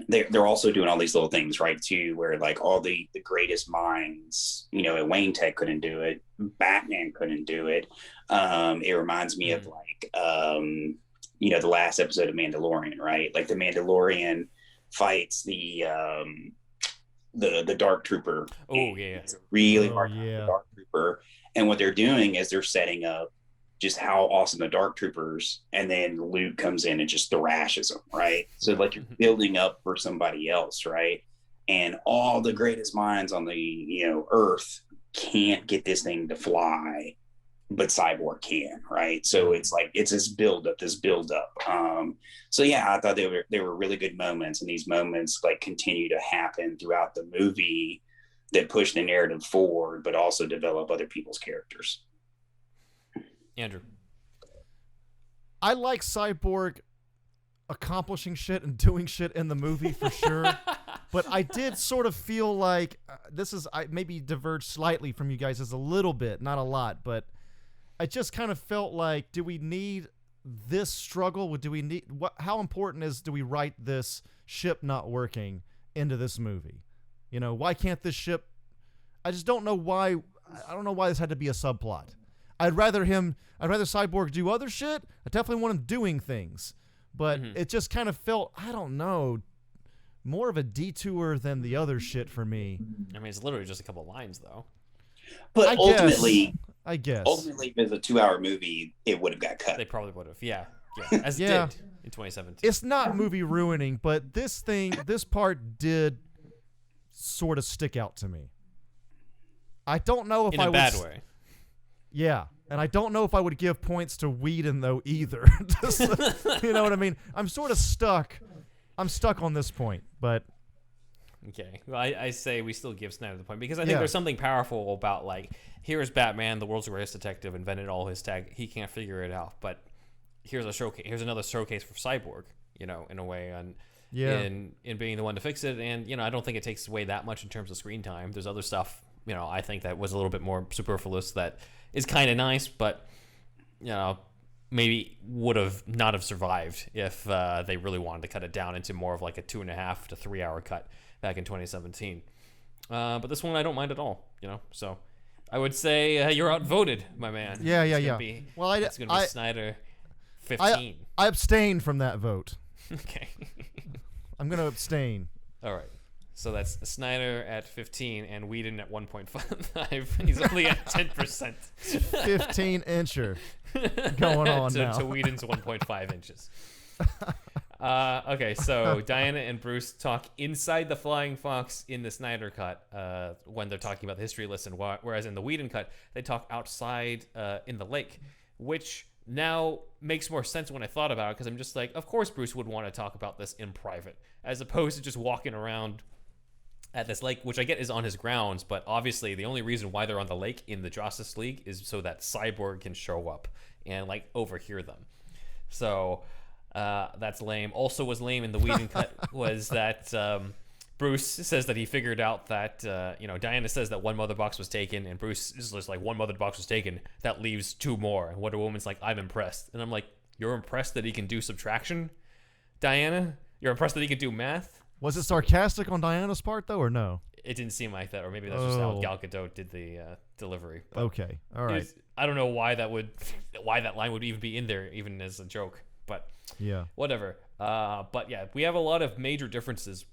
they're also doing all these little things, right, too, where like all the greatest minds, you know, Wayne Tech couldn't do it, Batman couldn't do it. It reminds me of like you know, the last episode of Mandalorian, right? Like the Mandalorian fights the Dark Trooper. Oh yeah, it's a really hard time for the Dark Trooper, and what they're doing is they're setting up just how awesome the Dark Troopers, and then Luke comes in and just thrashes them, right? So like you're building up for somebody else, right? And all the greatest minds on the, you know, Earth can't get this thing to fly, but Cyborg can, right? So it's like it's this build up. So yeah, I thought they were really good moments, and these moments like continue to happen throughout the movie that push the narrative forward, but also develop other people's characters. Andrew. I like Cyborg accomplishing shit and doing shit in the movie for sure. But I did sort of feel like I maybe diverged slightly from you guys as a little bit, not a lot, but I just kind of felt like, do we need this struggle? Do we need how important do we write this ship not working into this movie? You know, why can't this ship? I just don't know why. I don't know why this had to be a subplot. I'd rather Cyborg do other shit. I definitely want him doing things, but it just kind of felt, I don't know, more of a detour than the other shit for me. I mean, it's literally just a couple lines, though. But I guess ultimately, if it's a 2-hour movie, it would have got cut. They probably would have, yeah, as it did in 2017. It's not movie ruining, but this part did sort of stick out to me. I don't know if in a bad way. Yeah, and I don't know if I would give points to Whedon, though, either. You know what I mean? I'm sort of stuck. I'm stuck on this point, but... Okay, well, I say we still give Snyder the point, because I think there's something powerful about, like, here's Batman, the world's greatest detective, invented all his tech. He can't figure it out, but here's another showcase for Cyborg, you know, in a way, in being the one to fix it. And, you know, I don't think it takes away that much in terms of screen time. There's other stuff, you know, I think that was a little bit more superfluous that is kind of nice, but, you know, maybe would have not have survived if they really wanted to cut it down into more of like a 2.5 to 3 hour cut back in 2017. But this one I don't mind at all, you know. So I would say you're outvoted, my man. Yeah. Well, it's gonna be Snyder 15. I abstained from that vote. Okay. I'm gonna abstain. All right. So that's Snyder at 15 and Whedon at 1.5. He's only at 10%. 15-incher going on now. To Whedon's 1.5 inches. Okay, so Diana and Bruce talk inside the Flying Fox in the Snyder cut when they're talking about the history lesson, whereas in the Whedon cut, they talk outside in the lake, which now makes more sense when I thought about it, because I'm just like, of course Bruce would want to talk about this in private, as opposed to just walking around at this lake, which I get is on his grounds, but obviously the only reason why they're on the lake in the Justice League is so that Cyborg can show up and like overhear them. So that's lame. Also was lame in the Whedon cut was that Bruce says that he figured out that Diana says that one mother box was taken, and Bruce is just like, one mother box was taken, that leaves 2 more. And Wonder Woman's like, I'm impressed. And I'm like, you're impressed that he can do subtraction, Diana? You're impressed that he can do math? Was it sarcastic on Diana's part, though, or no? It didn't seem like that, or maybe that's just how Gal Gadot did the delivery. But okay, all right. I don't know why that line would even be in there, even as a joke. But yeah, whatever. But yeah, we have a lot of major differences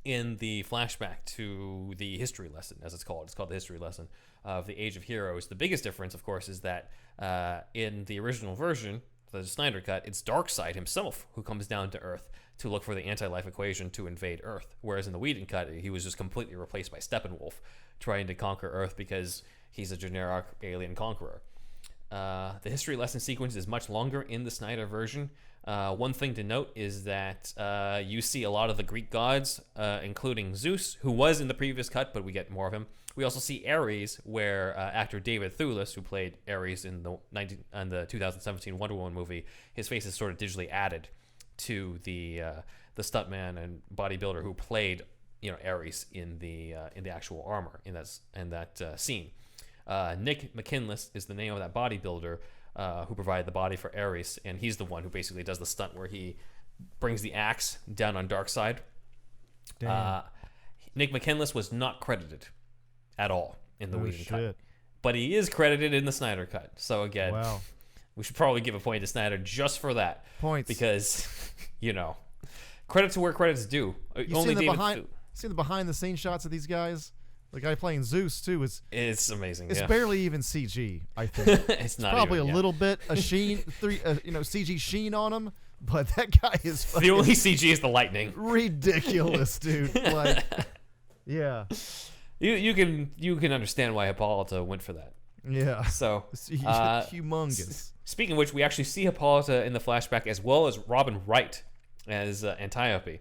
in the flashback to the history lesson, as it's called. It's called the history lesson of the Age of Heroes. The biggest difference, of course, is that in the original version, the Snyder cut, it's Darkseid himself who comes down to Earth to look for the anti-life equation to invade Earth. Whereas in the Whedon cut, he was just completely replaced by Steppenwolf, trying to conquer Earth because he's a generic alien conqueror. the history lesson sequence is much longer in the Snyder version. One thing to note is that you see a lot of the Greek gods, including Zeus, who was in the previous cut, but we get more of him. We also see Ares, where actor David Thewlis, who played Ares in the 2017 Wonder Woman movie, his face is sort of digitally added to the stuntman and bodybuilder who played Ares in the actual armor in that scene. Nick McKinless is the name of that bodybuilder who provided the body for Ares, and he's the one who basically does the stunt where he brings the axe down on Darkseid. Nick McKinless was not credited at all in the Whedon cut, but he is credited in the Snyder cut. So again, we should probably give a point to Snyder just for that. Points. Because, credit to where credit's due. See the behind the scenes shots of these guys? The guy playing Zeus too it's amazing. It's barely even CG. I think it's not probably even, a little bit a sheen, CG sheen on him, but that guy is the only CG is the lightning. Ridiculous, dude. Like, yeah. You can understand why Hippolyta went for that. Yeah. So humongous. Speaking of which, we actually see Hippolyta in the flashback as well as Robin Wright as Antiope,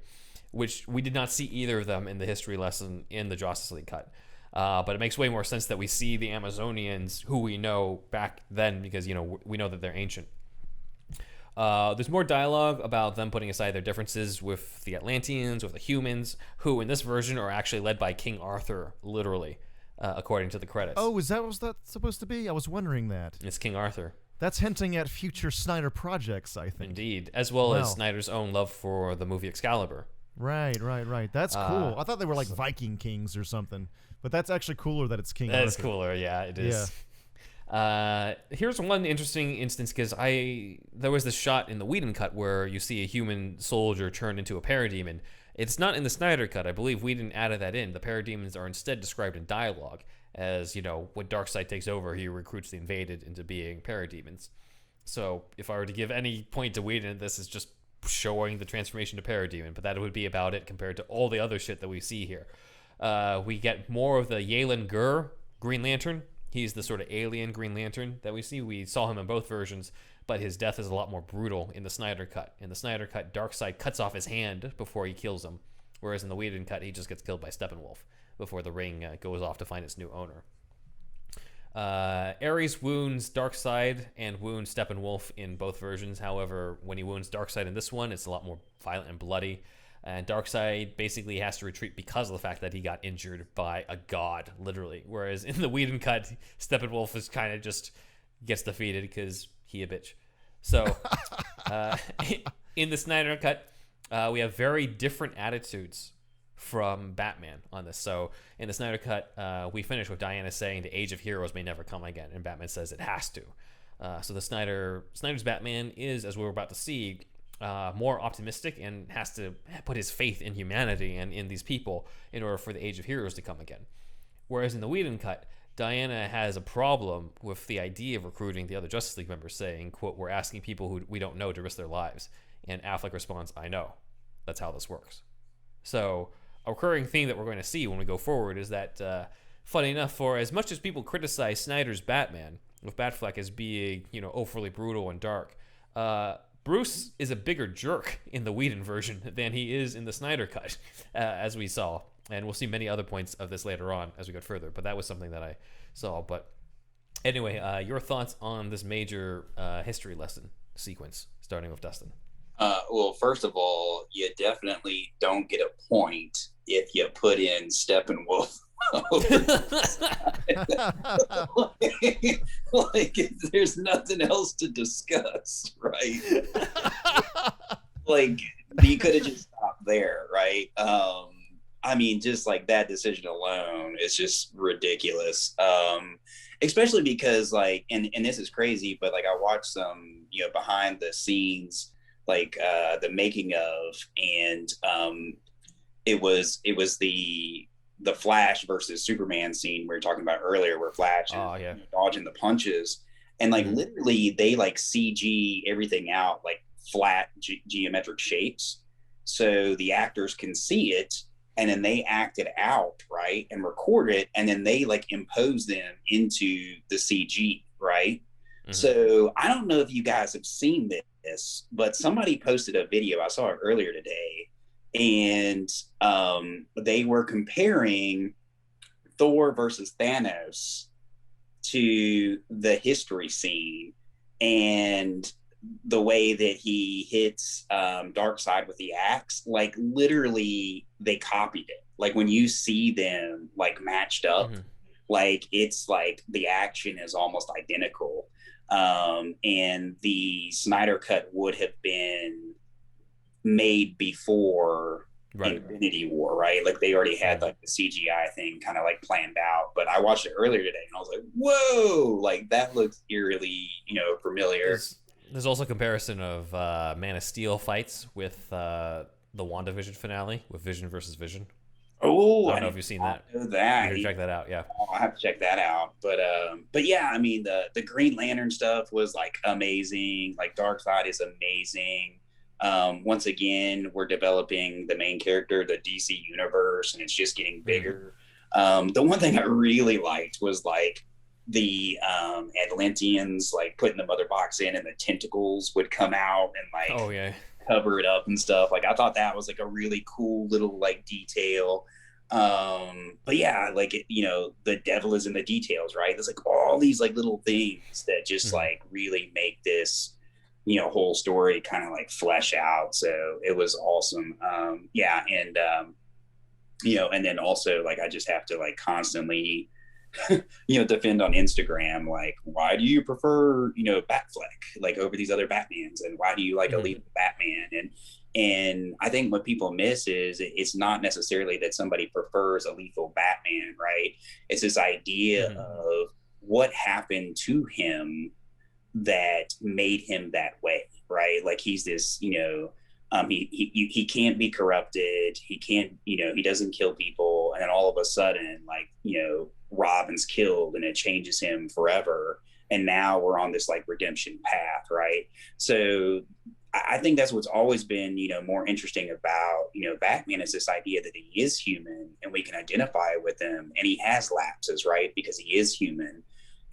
which we did not see either of them in the history lesson in the Justice League cut. But it makes way more sense that we see the Amazonians, who we know back then, because we know that they're ancient. There's more dialogue about them putting aside their differences with the Atlanteans, with the humans, who in this version are actually led by King Arthur, literally, according to the credits. Oh, is that what that's supposed to be? I was wondering that. It's King Arthur. That's hinting at future Snyder projects, I think. Indeed, as well as Snyder's own love for the movie Excalibur. Right. That's cool. I thought they were like Viking kings or something, but that's actually cooler that it's King Arthur. That's cooler, yeah, it is. Yeah. Here's one interesting instance, because there was this shot in the Whedon cut where you see a human soldier turned into a parademon. It's not in the Snyder cut. I believe Whedon added that in. The parademons are instead described in dialogue as, when Darkseid takes over, he recruits the invaded into being parademons. So if I were to give any point to Whedon, this is just showing the transformation to parademon, but that would be about it compared to all the other shit that we see here. We get more of the Yalen Gur Green Lantern. He's the sort of alien Green Lantern that we see. We saw him in both versions, but his death is a lot more brutal in the Snyder cut. In the Snyder cut, Darkseid cuts off his hand before he kills him, whereas in the Whedon cut, he just gets killed by Steppenwolf before the ring goes off to find its new owner. Ares wounds Darkseid and wounds Steppenwolf in both versions. However, when he wounds Darkseid in this one, it's a lot more violent and bloody. And Darkseid basically has to retreat because of the fact that he got injured by a god, literally. Whereas in the Whedon cut, Steppenwolf is kind of just gets defeated because he a bitch. So in the Snyder cut, we have very different attitudes from Batman on this. So in the Snyder cut, we finish with Diana saying the age of heroes may never come again, and Batman says it has to. So the Snyder's Batman is, as we were about to see, more optimistic and has to put his faith in humanity and in these people in order for the age of heroes to come again. Whereas in the Whedon cut, Diana has a problem with the idea of recruiting the other Justice League members, saying, quote, "We're asking people who we don't know to risk their lives." And Affleck responds, "I know. That's how this works." So a recurring theme that we're going to see when we go forward is that, funny enough, for as much as people criticize Snyder's Batman, with Batfleck as being, overly brutal and dark, Bruce is a bigger jerk in the Whedon version than he is in the Snyder cut, as we saw. And we'll see many other points of this later on as we go further, but that was something that I saw. But anyway, your thoughts on this major history lesson sequence, starting with Dustin. Well, first of all, you definitely don't get a point if you put in Steppenwolf. like there's nothing else to discuss, right? Like you could have just stopped there, right? I mean, just like that decision alone is just ridiculous. Especially because and this is crazy, but like I watched some, behind the scenes, like the making of, and it was the Flash versus Superman scene we were talking about earlier, where Flash is dodging the punches, and like literally they like CG everything out like flat geometric shapes, so the actors can see it, and then they act it out, right, and record it, and then they like impose them into the CG, right? So I don't know if you guys have seen this, but somebody posted a video. I saw it earlier today, and they were comparing Thor versus Thanos to the history scene and the way that he hits Darkseid with the axe. Like literally they copied it. Like when you see them like matched up, like it's like the action is almost identical. And the Snyder cut would have been made before Infinity War, right? Like they already had like the CGI thing kind of like planned out. But I watched it earlier today and I was like, whoa, like that looks eerily, familiar. There's also a comparison of Man of Steel fights with the WandaVision finale with Vision versus Vision. Oh, I don't know if you've seen that. You check that out. Yeah, I'll have to check that out. But yeah, I mean the Green Lantern stuff was like amazing. Like Darkseid is amazing. Once again, we're developing the main character, the DC universe, and it's just getting bigger. The one thing I really liked was like the Atlanteans like putting the mother box in and the tentacles would come out and like cover it up and stuff. Like I thought that was like a really cool little like detail. But yeah, like the devil is in the details, right? There's like all these like little things that just like really make this whole story kind of like flesh out. So it was awesome. And then also like I just have to like constantly defend on Instagram, like, why do you prefer, Batfleck, like over these other Batmans? And why do you like a lethal Batman? And I think what people miss is it's not necessarily that somebody prefers a lethal Batman, right? It's this idea of what happened to him that made him that way, right? Like he's this, he can't be corrupted. He can't, he doesn't kill people. And then all of a sudden, like, Robin's killed and it changes him forever. And now we're on this like redemption path, right? So I think that's what's always been, more interesting about, Batman is this idea that he is human and we can identify with him, and he has lapses, right? Because he is human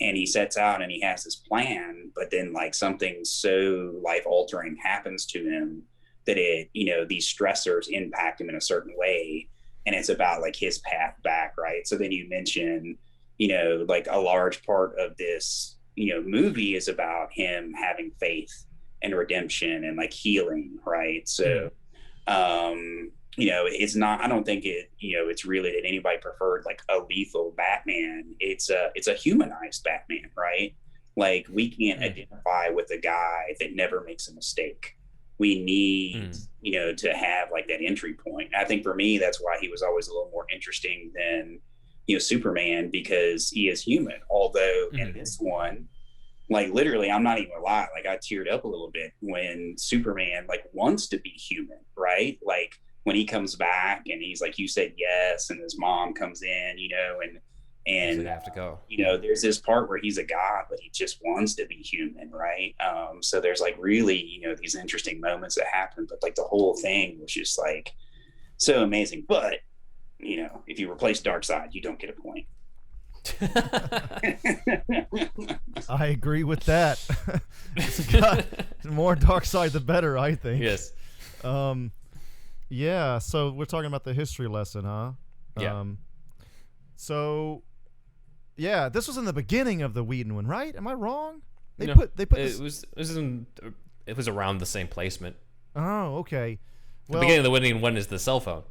and he sets out and he has this plan, but then like something so life altering happens to him that it, these stressors impact him in a certain way. And it's about like his path back, right? So then you mention, like a large part of this, movie is about him having faith and redemption and like healing, right? So, it's not, I don't think it, it's really that anybody preferred like a lethal Batman. It's a humanized Batman, right? Like we can't identify with a guy that never makes a mistake. We need, to have like that entry point. I think for me, that's why he was always a little more interesting than, Superman, because he is human. Although in this one, like literally, I'm not even gonna lie, like I teared up a little bit when Superman like wants to be human, right? Like when he comes back and he's like, you said yes, and his mom comes in, and I have to go. There's this part where he's a god, but he just wants to be human, right? So there's like really, these interesting moments that happen, but like the whole thing was just like so amazing. But if you replace Darkseid, you don't get a point. I agree with that. More Darkseid the better, I think. Yes. Yeah, so we're talking about the history lesson, huh? Yeah. So yeah, this was in the beginning of the Whedon one, right? Am I wrong? They No, put it was around the same placement. Oh, okay. The beginning of the Whedon one is the cell phone.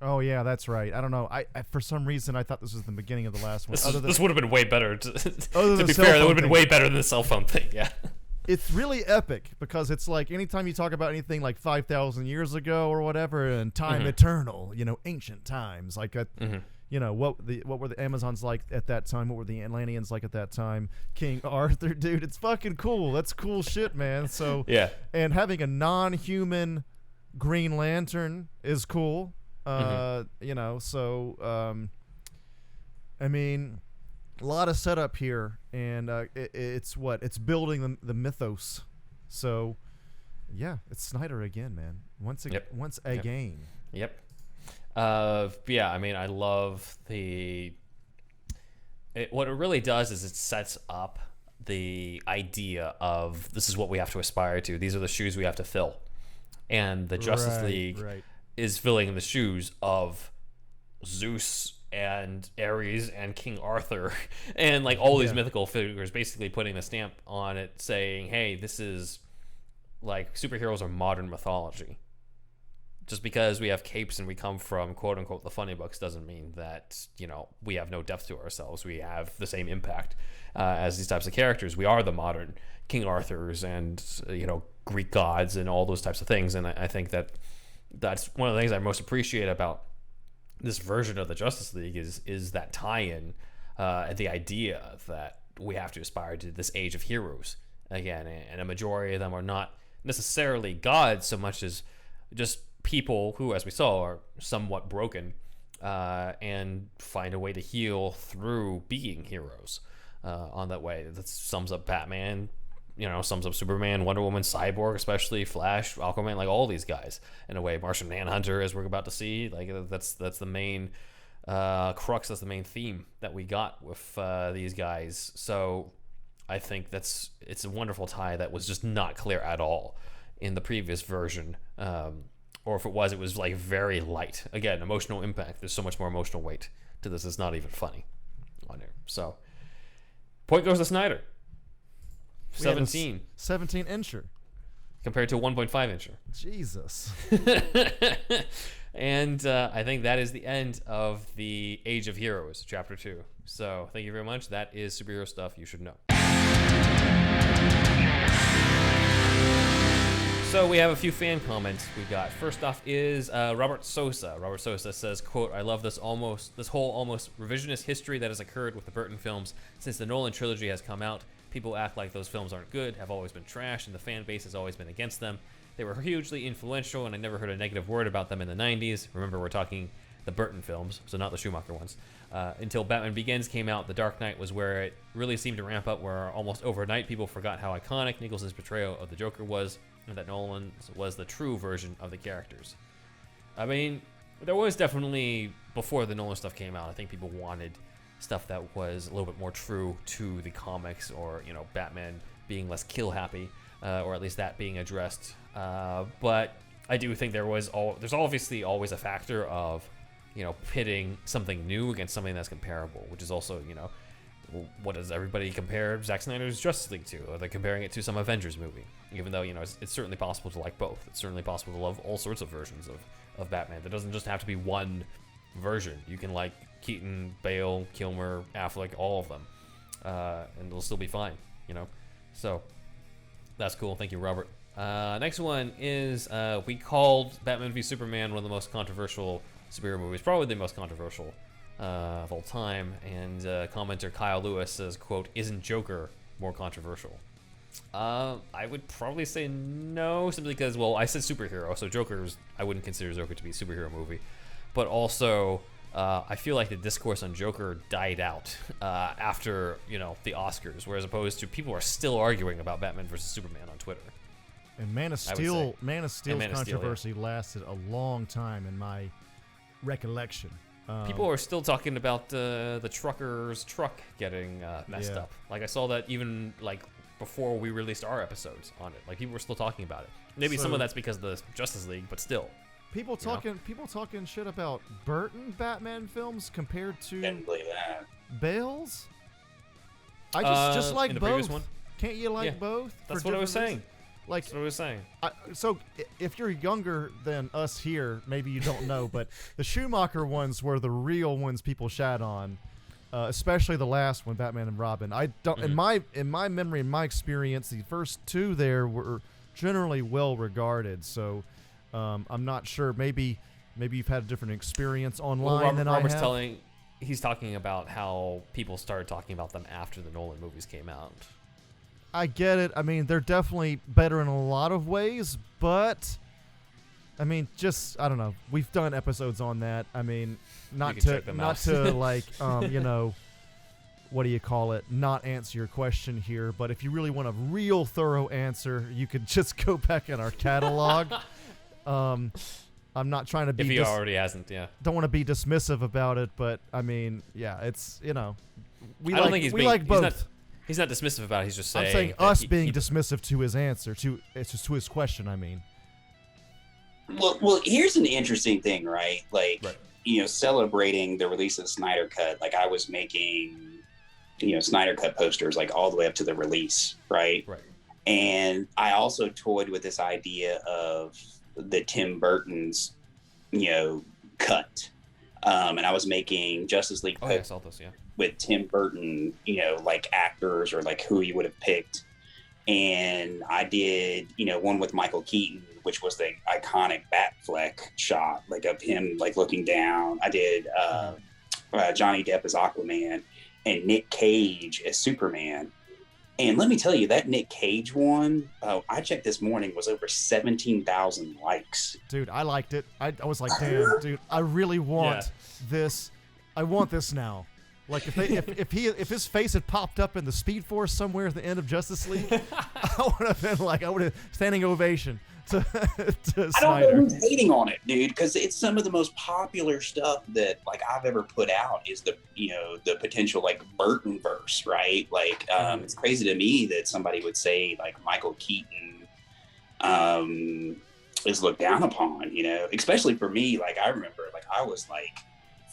Oh yeah, that's right. I don't know. I for some reason I thought this was the beginning of the last one. This would have been way better. To be cell fair, that phone would have been thing. way better than the cell phone thing. Yeah. It's really epic because it's like anytime you talk about anything like 5,000 years ago or whatever, and time eternal, ancient times, like what were the Amazons like at that time? What were the Atlanteans like at that time? King Arthur, dude, it's fucking cool. That's cool shit, man. So yeah, and having a non-human Green Lantern is cool. I mean, a lot of setup here, and it's building the mythos. So, yeah, it's Snyder again, man. Once again. Yep. Yeah, I mean, I love what it really does is it sets up the idea of this is what we have to aspire to. These are the shoes we have to fill. And the Justice League is filling the shoes of Zeus and Ares and King Arthur and like all these mythical figures, basically putting a stamp on it saying, hey, this is like superheroes are modern mythology. Just because we have capes and we come from quote unquote the funny books doesn't mean that, you know, we have no depth to ourselves. We have the same impact as these types of characters. We are the modern King Arthurs and, you know, Greek gods and all those types of things. And I think that that's one of the things I most appreciate about this version of the Justice League is that tie-in, the idea that we have to aspire to this age of heroes again. And a majority of them are not necessarily gods so much as just people who, as we saw, are somewhat broken and find a way to heal through being heroes on that way. That sums up Batman, you know, sums up Superman, Wonder Woman, Cyborg, especially Flash, Aquaman, like all these guys in a way. Martian Manhunter, as we're about to see, like that's the main crux, that's the main theme that we got with these guys. So I think it's a wonderful tie that was just not clear at all in the previous version. Or if it was like very light. Again, emotional impact. There's so much more emotional weight to this. It's not even funny on here. So, point goes to Snyder. 17. 17 incher. Compared to a 1.5 incher. Jesus. And I think that is the end of the Age of Heroes, Chapter 2. So, thank you very much. That is superhero stuff you should know. So we have a few fan comments we got. First off is Robert Sosa. Robert Sosa says, quote, I love this whole almost revisionist history that has occurred with the Burton films since the Nolan trilogy has come out. People act like those films aren't good, have always been trash, and the fan base has always been against them. They were hugely influential, and I never heard a negative word about them in the 90s. Remember, we're talking the Burton films, so not the Schumacher ones. Until Batman Begins came out, The Dark Knight was where it really seemed to ramp up, where almost overnight people forgot how iconic Nicholson's portrayal of the Joker was, and that Nolan was the true version of the characters. I mean, there was definitely, before the Nolan stuff came out, I think people wanted stuff that was a little bit more true to the comics, or, you know, Batman being less kill happy, or at least that being addressed. But I do think there's obviously always a factor of, you know, pitting something new against something that's comparable, which is also, you know, what does everybody compare Zack Snyder's Justice League to? Are they comparing it to some Avengers movie? Even though, you know, it's certainly possible to like both. It's certainly possible to love all sorts of versions of Batman. There doesn't just have to be one version. You can like Keaton, Bale, Kilmer, Affleck, all of them. And it'll still be fine, you know? So, that's cool. Thank you, Robert. Next one is, we called Batman v Superman one of the most controversial superhero movies. Probably the most controversial of all time. And commenter Kyle Lewis says, quote, isn't Joker more controversial? I would probably say no, simply because, well, I said superhero, so I wouldn't consider Joker to be a superhero movie. But also, I feel like the discourse on Joker died out after, you know, the Oscars, whereas opposed to people are still arguing about Batman versus Superman on Twitter. And Man of Steel's controversy lasted a long time in my recollection. People are still talking about the trucker's truck getting messed up. Like, I saw that even, like, before we released our episodes on it. Like, people were still talking about it. Maybe some of that's because of the Justice League, but still. People talking shit about Burton Batman films compared to Bale's? I just like in the both. Previous one? Can't you like both? That's what I was saying. Like, that's what I was saying. So if you're younger than us here, maybe you don't know, but the Schumacher ones were the real ones people shat on, especially the last one, Batman and Robin. I don't. Mm-hmm. In my memory, in my experience, the first two there were generally well regarded. So I'm not sure. Maybe you've had a different experience online than Robert's I have. He's talking about how people started talking about them after the Nolan movies came out. I get it. I mean, they're definitely better in a lot of ways, but I mean, just I don't know. We've done episodes on that. I mean, not to like you know, what do you call it? Not answer your question here, but if you really want a real thorough answer, you could just go back in our catalog. I'm not trying to be. If he already hasn't, yeah. Don't want to be dismissive about it, but I mean, yeah, it's, you know, we like both. He's not dismissive about it. He's just saying. I'm saying that us he- being he- dismissive to his answer, to his question. I mean, Well, here's an interesting thing, right? Like, celebrating the release of the Snyder Cut. Like, I was making, Snyder Cut posters like all the way up to the release, right? Right. And I also toyed with this idea of the Tim Burton's, cut. And I was making Justice League Oh, yeah, I saw this, yeah. with Tim Burton, like actors or like who he would have picked. And I did, one with Michael Keaton, which was the iconic Batfleck shot, like of him like looking down. I did Johnny Depp as Aquaman and Nick Cage as Superman. And let me tell you, that Nick Cage one, I checked this morning, was over 17,000 likes. dude, I liked it. I was like, damn, dude, I really want this. I want this now. Like if his face had popped up in the Speed Force somewhere at the end of Justice League, I would have been like, I would have standing ovation to I Snyder. don't know who's hating on it, dude, because it's some of the most popular stuff that like I've ever put out is the potential like Burton verse, right? Like it's crazy to me that somebody would say like Michael Keaton is looked down upon, especially for me. Like I remember like I was like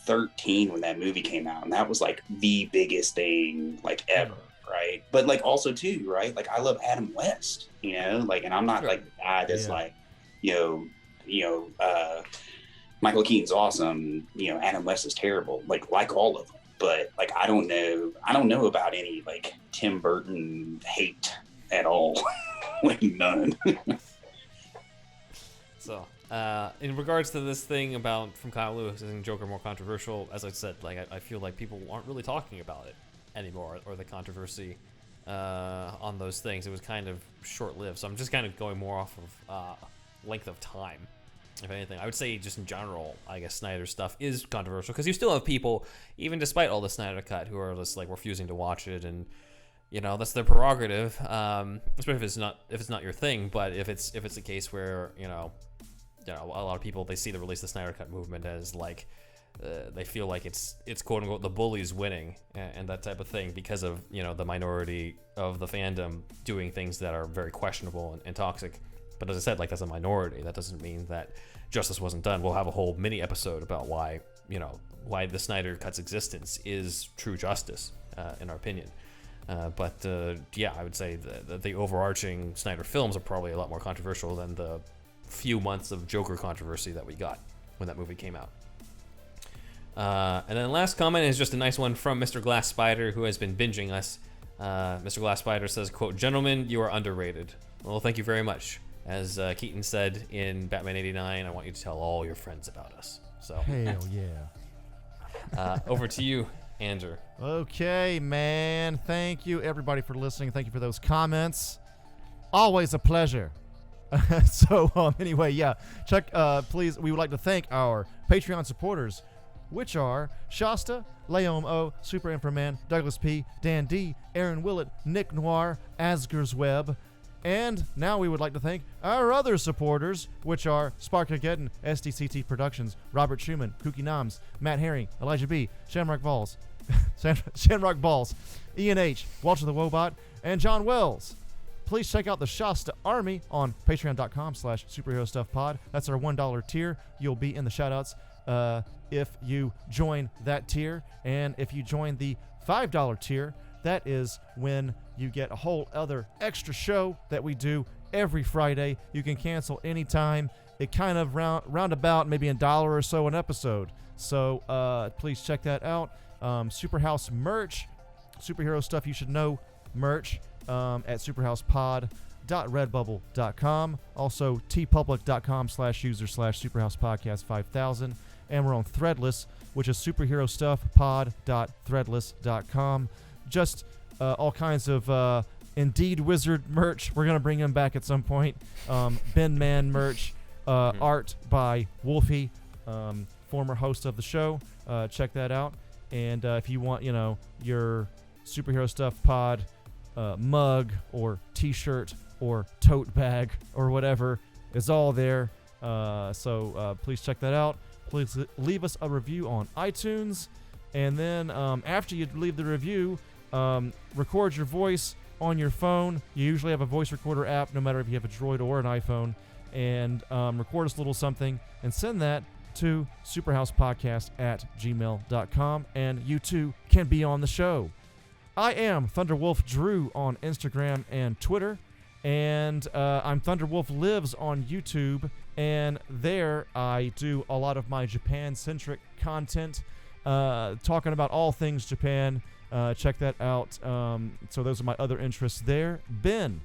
13 when that movie came out, and that was like the biggest thing like ever, right? But like also too, right? Like I love Adam West, like, and I'm not like the guy that's like, Michael Keaton's awesome, Adam West is terrible, like all of them. But like I don't know about any like Tim Burton hate at all. Like none. So, in regards to this thing about from Kyle Lewis isn't Joker more controversial, as I said, like I feel like people aren't really talking about it anymore, or the controversy on those things. It was kind of short-lived, so I'm just kind of going more off of length of time, if anything. I would say just in general, I guess Snyder's stuff is controversial because you still have people, even despite all the Snyder Cut, who are just like refusing to watch it, and that's their prerogative, especially if it's not your thing. But if it's a case where a lot of people, they see the release of the Snyder Cut movement as like they feel like it's quote unquote the bullies winning and that type of thing because of the minority of the fandom doing things that are very questionable and toxic. But as I said, like that's a minority. That doesn't mean that justice wasn't done. We'll have a whole mini episode about why the Snyder Cut's existence is true justice in our opinion. But I would say that the overarching Snyder films are probably a lot more controversial than the few months of Joker controversy that we got when that movie came out. And then last comment is just a nice one from Mr. Glass Spider, who has been binging us. Mr. Glass Spider says, quote, "Gentlemen, you are underrated." Well, thank you very much. As Keaton said in Batman 89, I want you to tell all your friends about us. So Hell yeah. Over to you, Andrew. Okay, man. Thank you, everybody, for listening. Thank you for those comments. Always a pleasure. So, anyway, yeah. Check, please, we would like to thank our Patreon supporters, which are Shasta, Leom O, Super Inframan, Douglas P, Dan D, Aaron Willett, Nick Noir, Asger's Web. And now we would like to thank our other supporters, which are Sparkageddon, SDCT Productions, Robert Schumann, Kooky Noms, Matt Herring, Elijah B, Shamrock Balls, Ian H, Walter the Wobot, and John Wells. Please check out the Shasta Army on patreon.com/superherostuffpod. That's our $1 tier. You'll be in the shoutouts if you join that tier. And if you join the $5 tier, that is when you get a whole other extra show that we do every Friday. You can cancel anytime. It kind of roundabout maybe $1 or so an episode. So please check that out. Superhouse merch, superhero stuff you should know merch at superhousepod.redbubble.com. Also tpublic.com/user/superhousepodcast5000. And we're on Threadless, which is superherostuffpod.threadless.com. Just all kinds of Indeed Wizard merch. We're going to bring them back at some point. Ben Man merch, art by Wolfie, former host of the show. Check that out. And if you want, your Superhero Stuff Pod mug or t-shirt or tote bag or whatever is all there. So please check that out. Please leave us a review on iTunes. And then after you leave the review, record your voice on your phone. You usually have a voice recorder app, no matter if you have a Droid or an iPhone, and record us a little something and send that to superhousepodcast@gmail.com, and you too can be on the show. I am Thunderwolf Drew on Instagram and Twitter, and I'm Thunderwolf Lives on YouTube, and there I do a lot of my Japan-centric content, talking about all things Japan. Check that out. So those are my other interests there. Ben.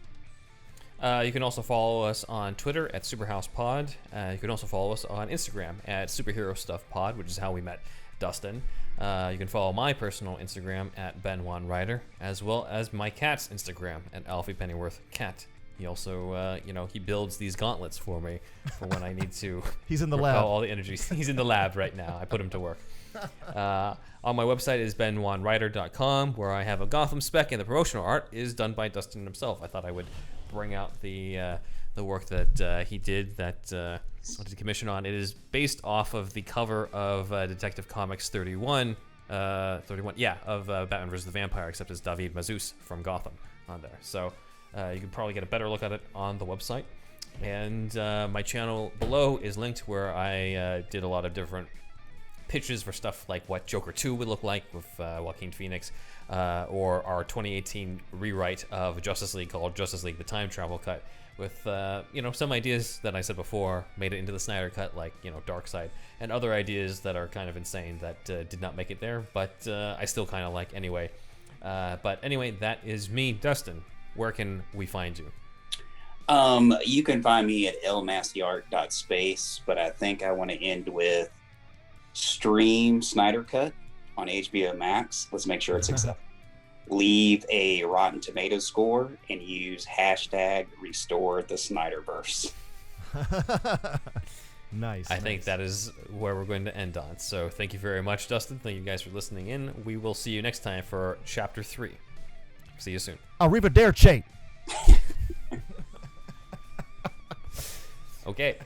You can also follow us on Twitter at SuperhousePod. You can also follow us on Instagram at SuperheroStuffPod, which is how we met Dustin. You can follow my personal Instagram at Ben1Ryder, as well as my cat's Instagram at Alfie Pennyworth Cat. He also, he builds these gauntlets for me for when I need to. He's in the lab. All the energy. He's in the lab right now. I put him to work. On my website is ben1ryder.com, where I have a Gotham spec, and the promotional art is done by Dustin himself. I thought I would bring out the work that he did, that I did commission on. It is based off of the cover of Detective Comics 31, of Batman vs. the Vampire, except as David Mazouz from Gotham on there. So you can probably get a better look at it on the website. And my channel below is linked, where I did a lot of different pitches for stuff like what Joker 2 would look like with Joaquin Phoenix, or our 2018 rewrite of Justice League called Justice League: The Time Travel Cut, with some ideas that I said before made it into the Snyder Cut, like Darkseid, and other ideas that are kind of insane that did not make it there, but I still kind of like anyway. But anyway, that is me, Dustin. Where can we find you? You can find me at lmasseyart.space, but I think I want to end with stream Snyder Cut on HBO Max. Let's make sure it's accepted. Leave a Rotten Tomatoes score and use #RestoreTheSnyderverse. Nice. I think that is where we're going to end on. So thank you very much, Dustin. Thank you guys for listening in. We will see you next time for Chapter 3. See you soon. Arrivederci. Okay.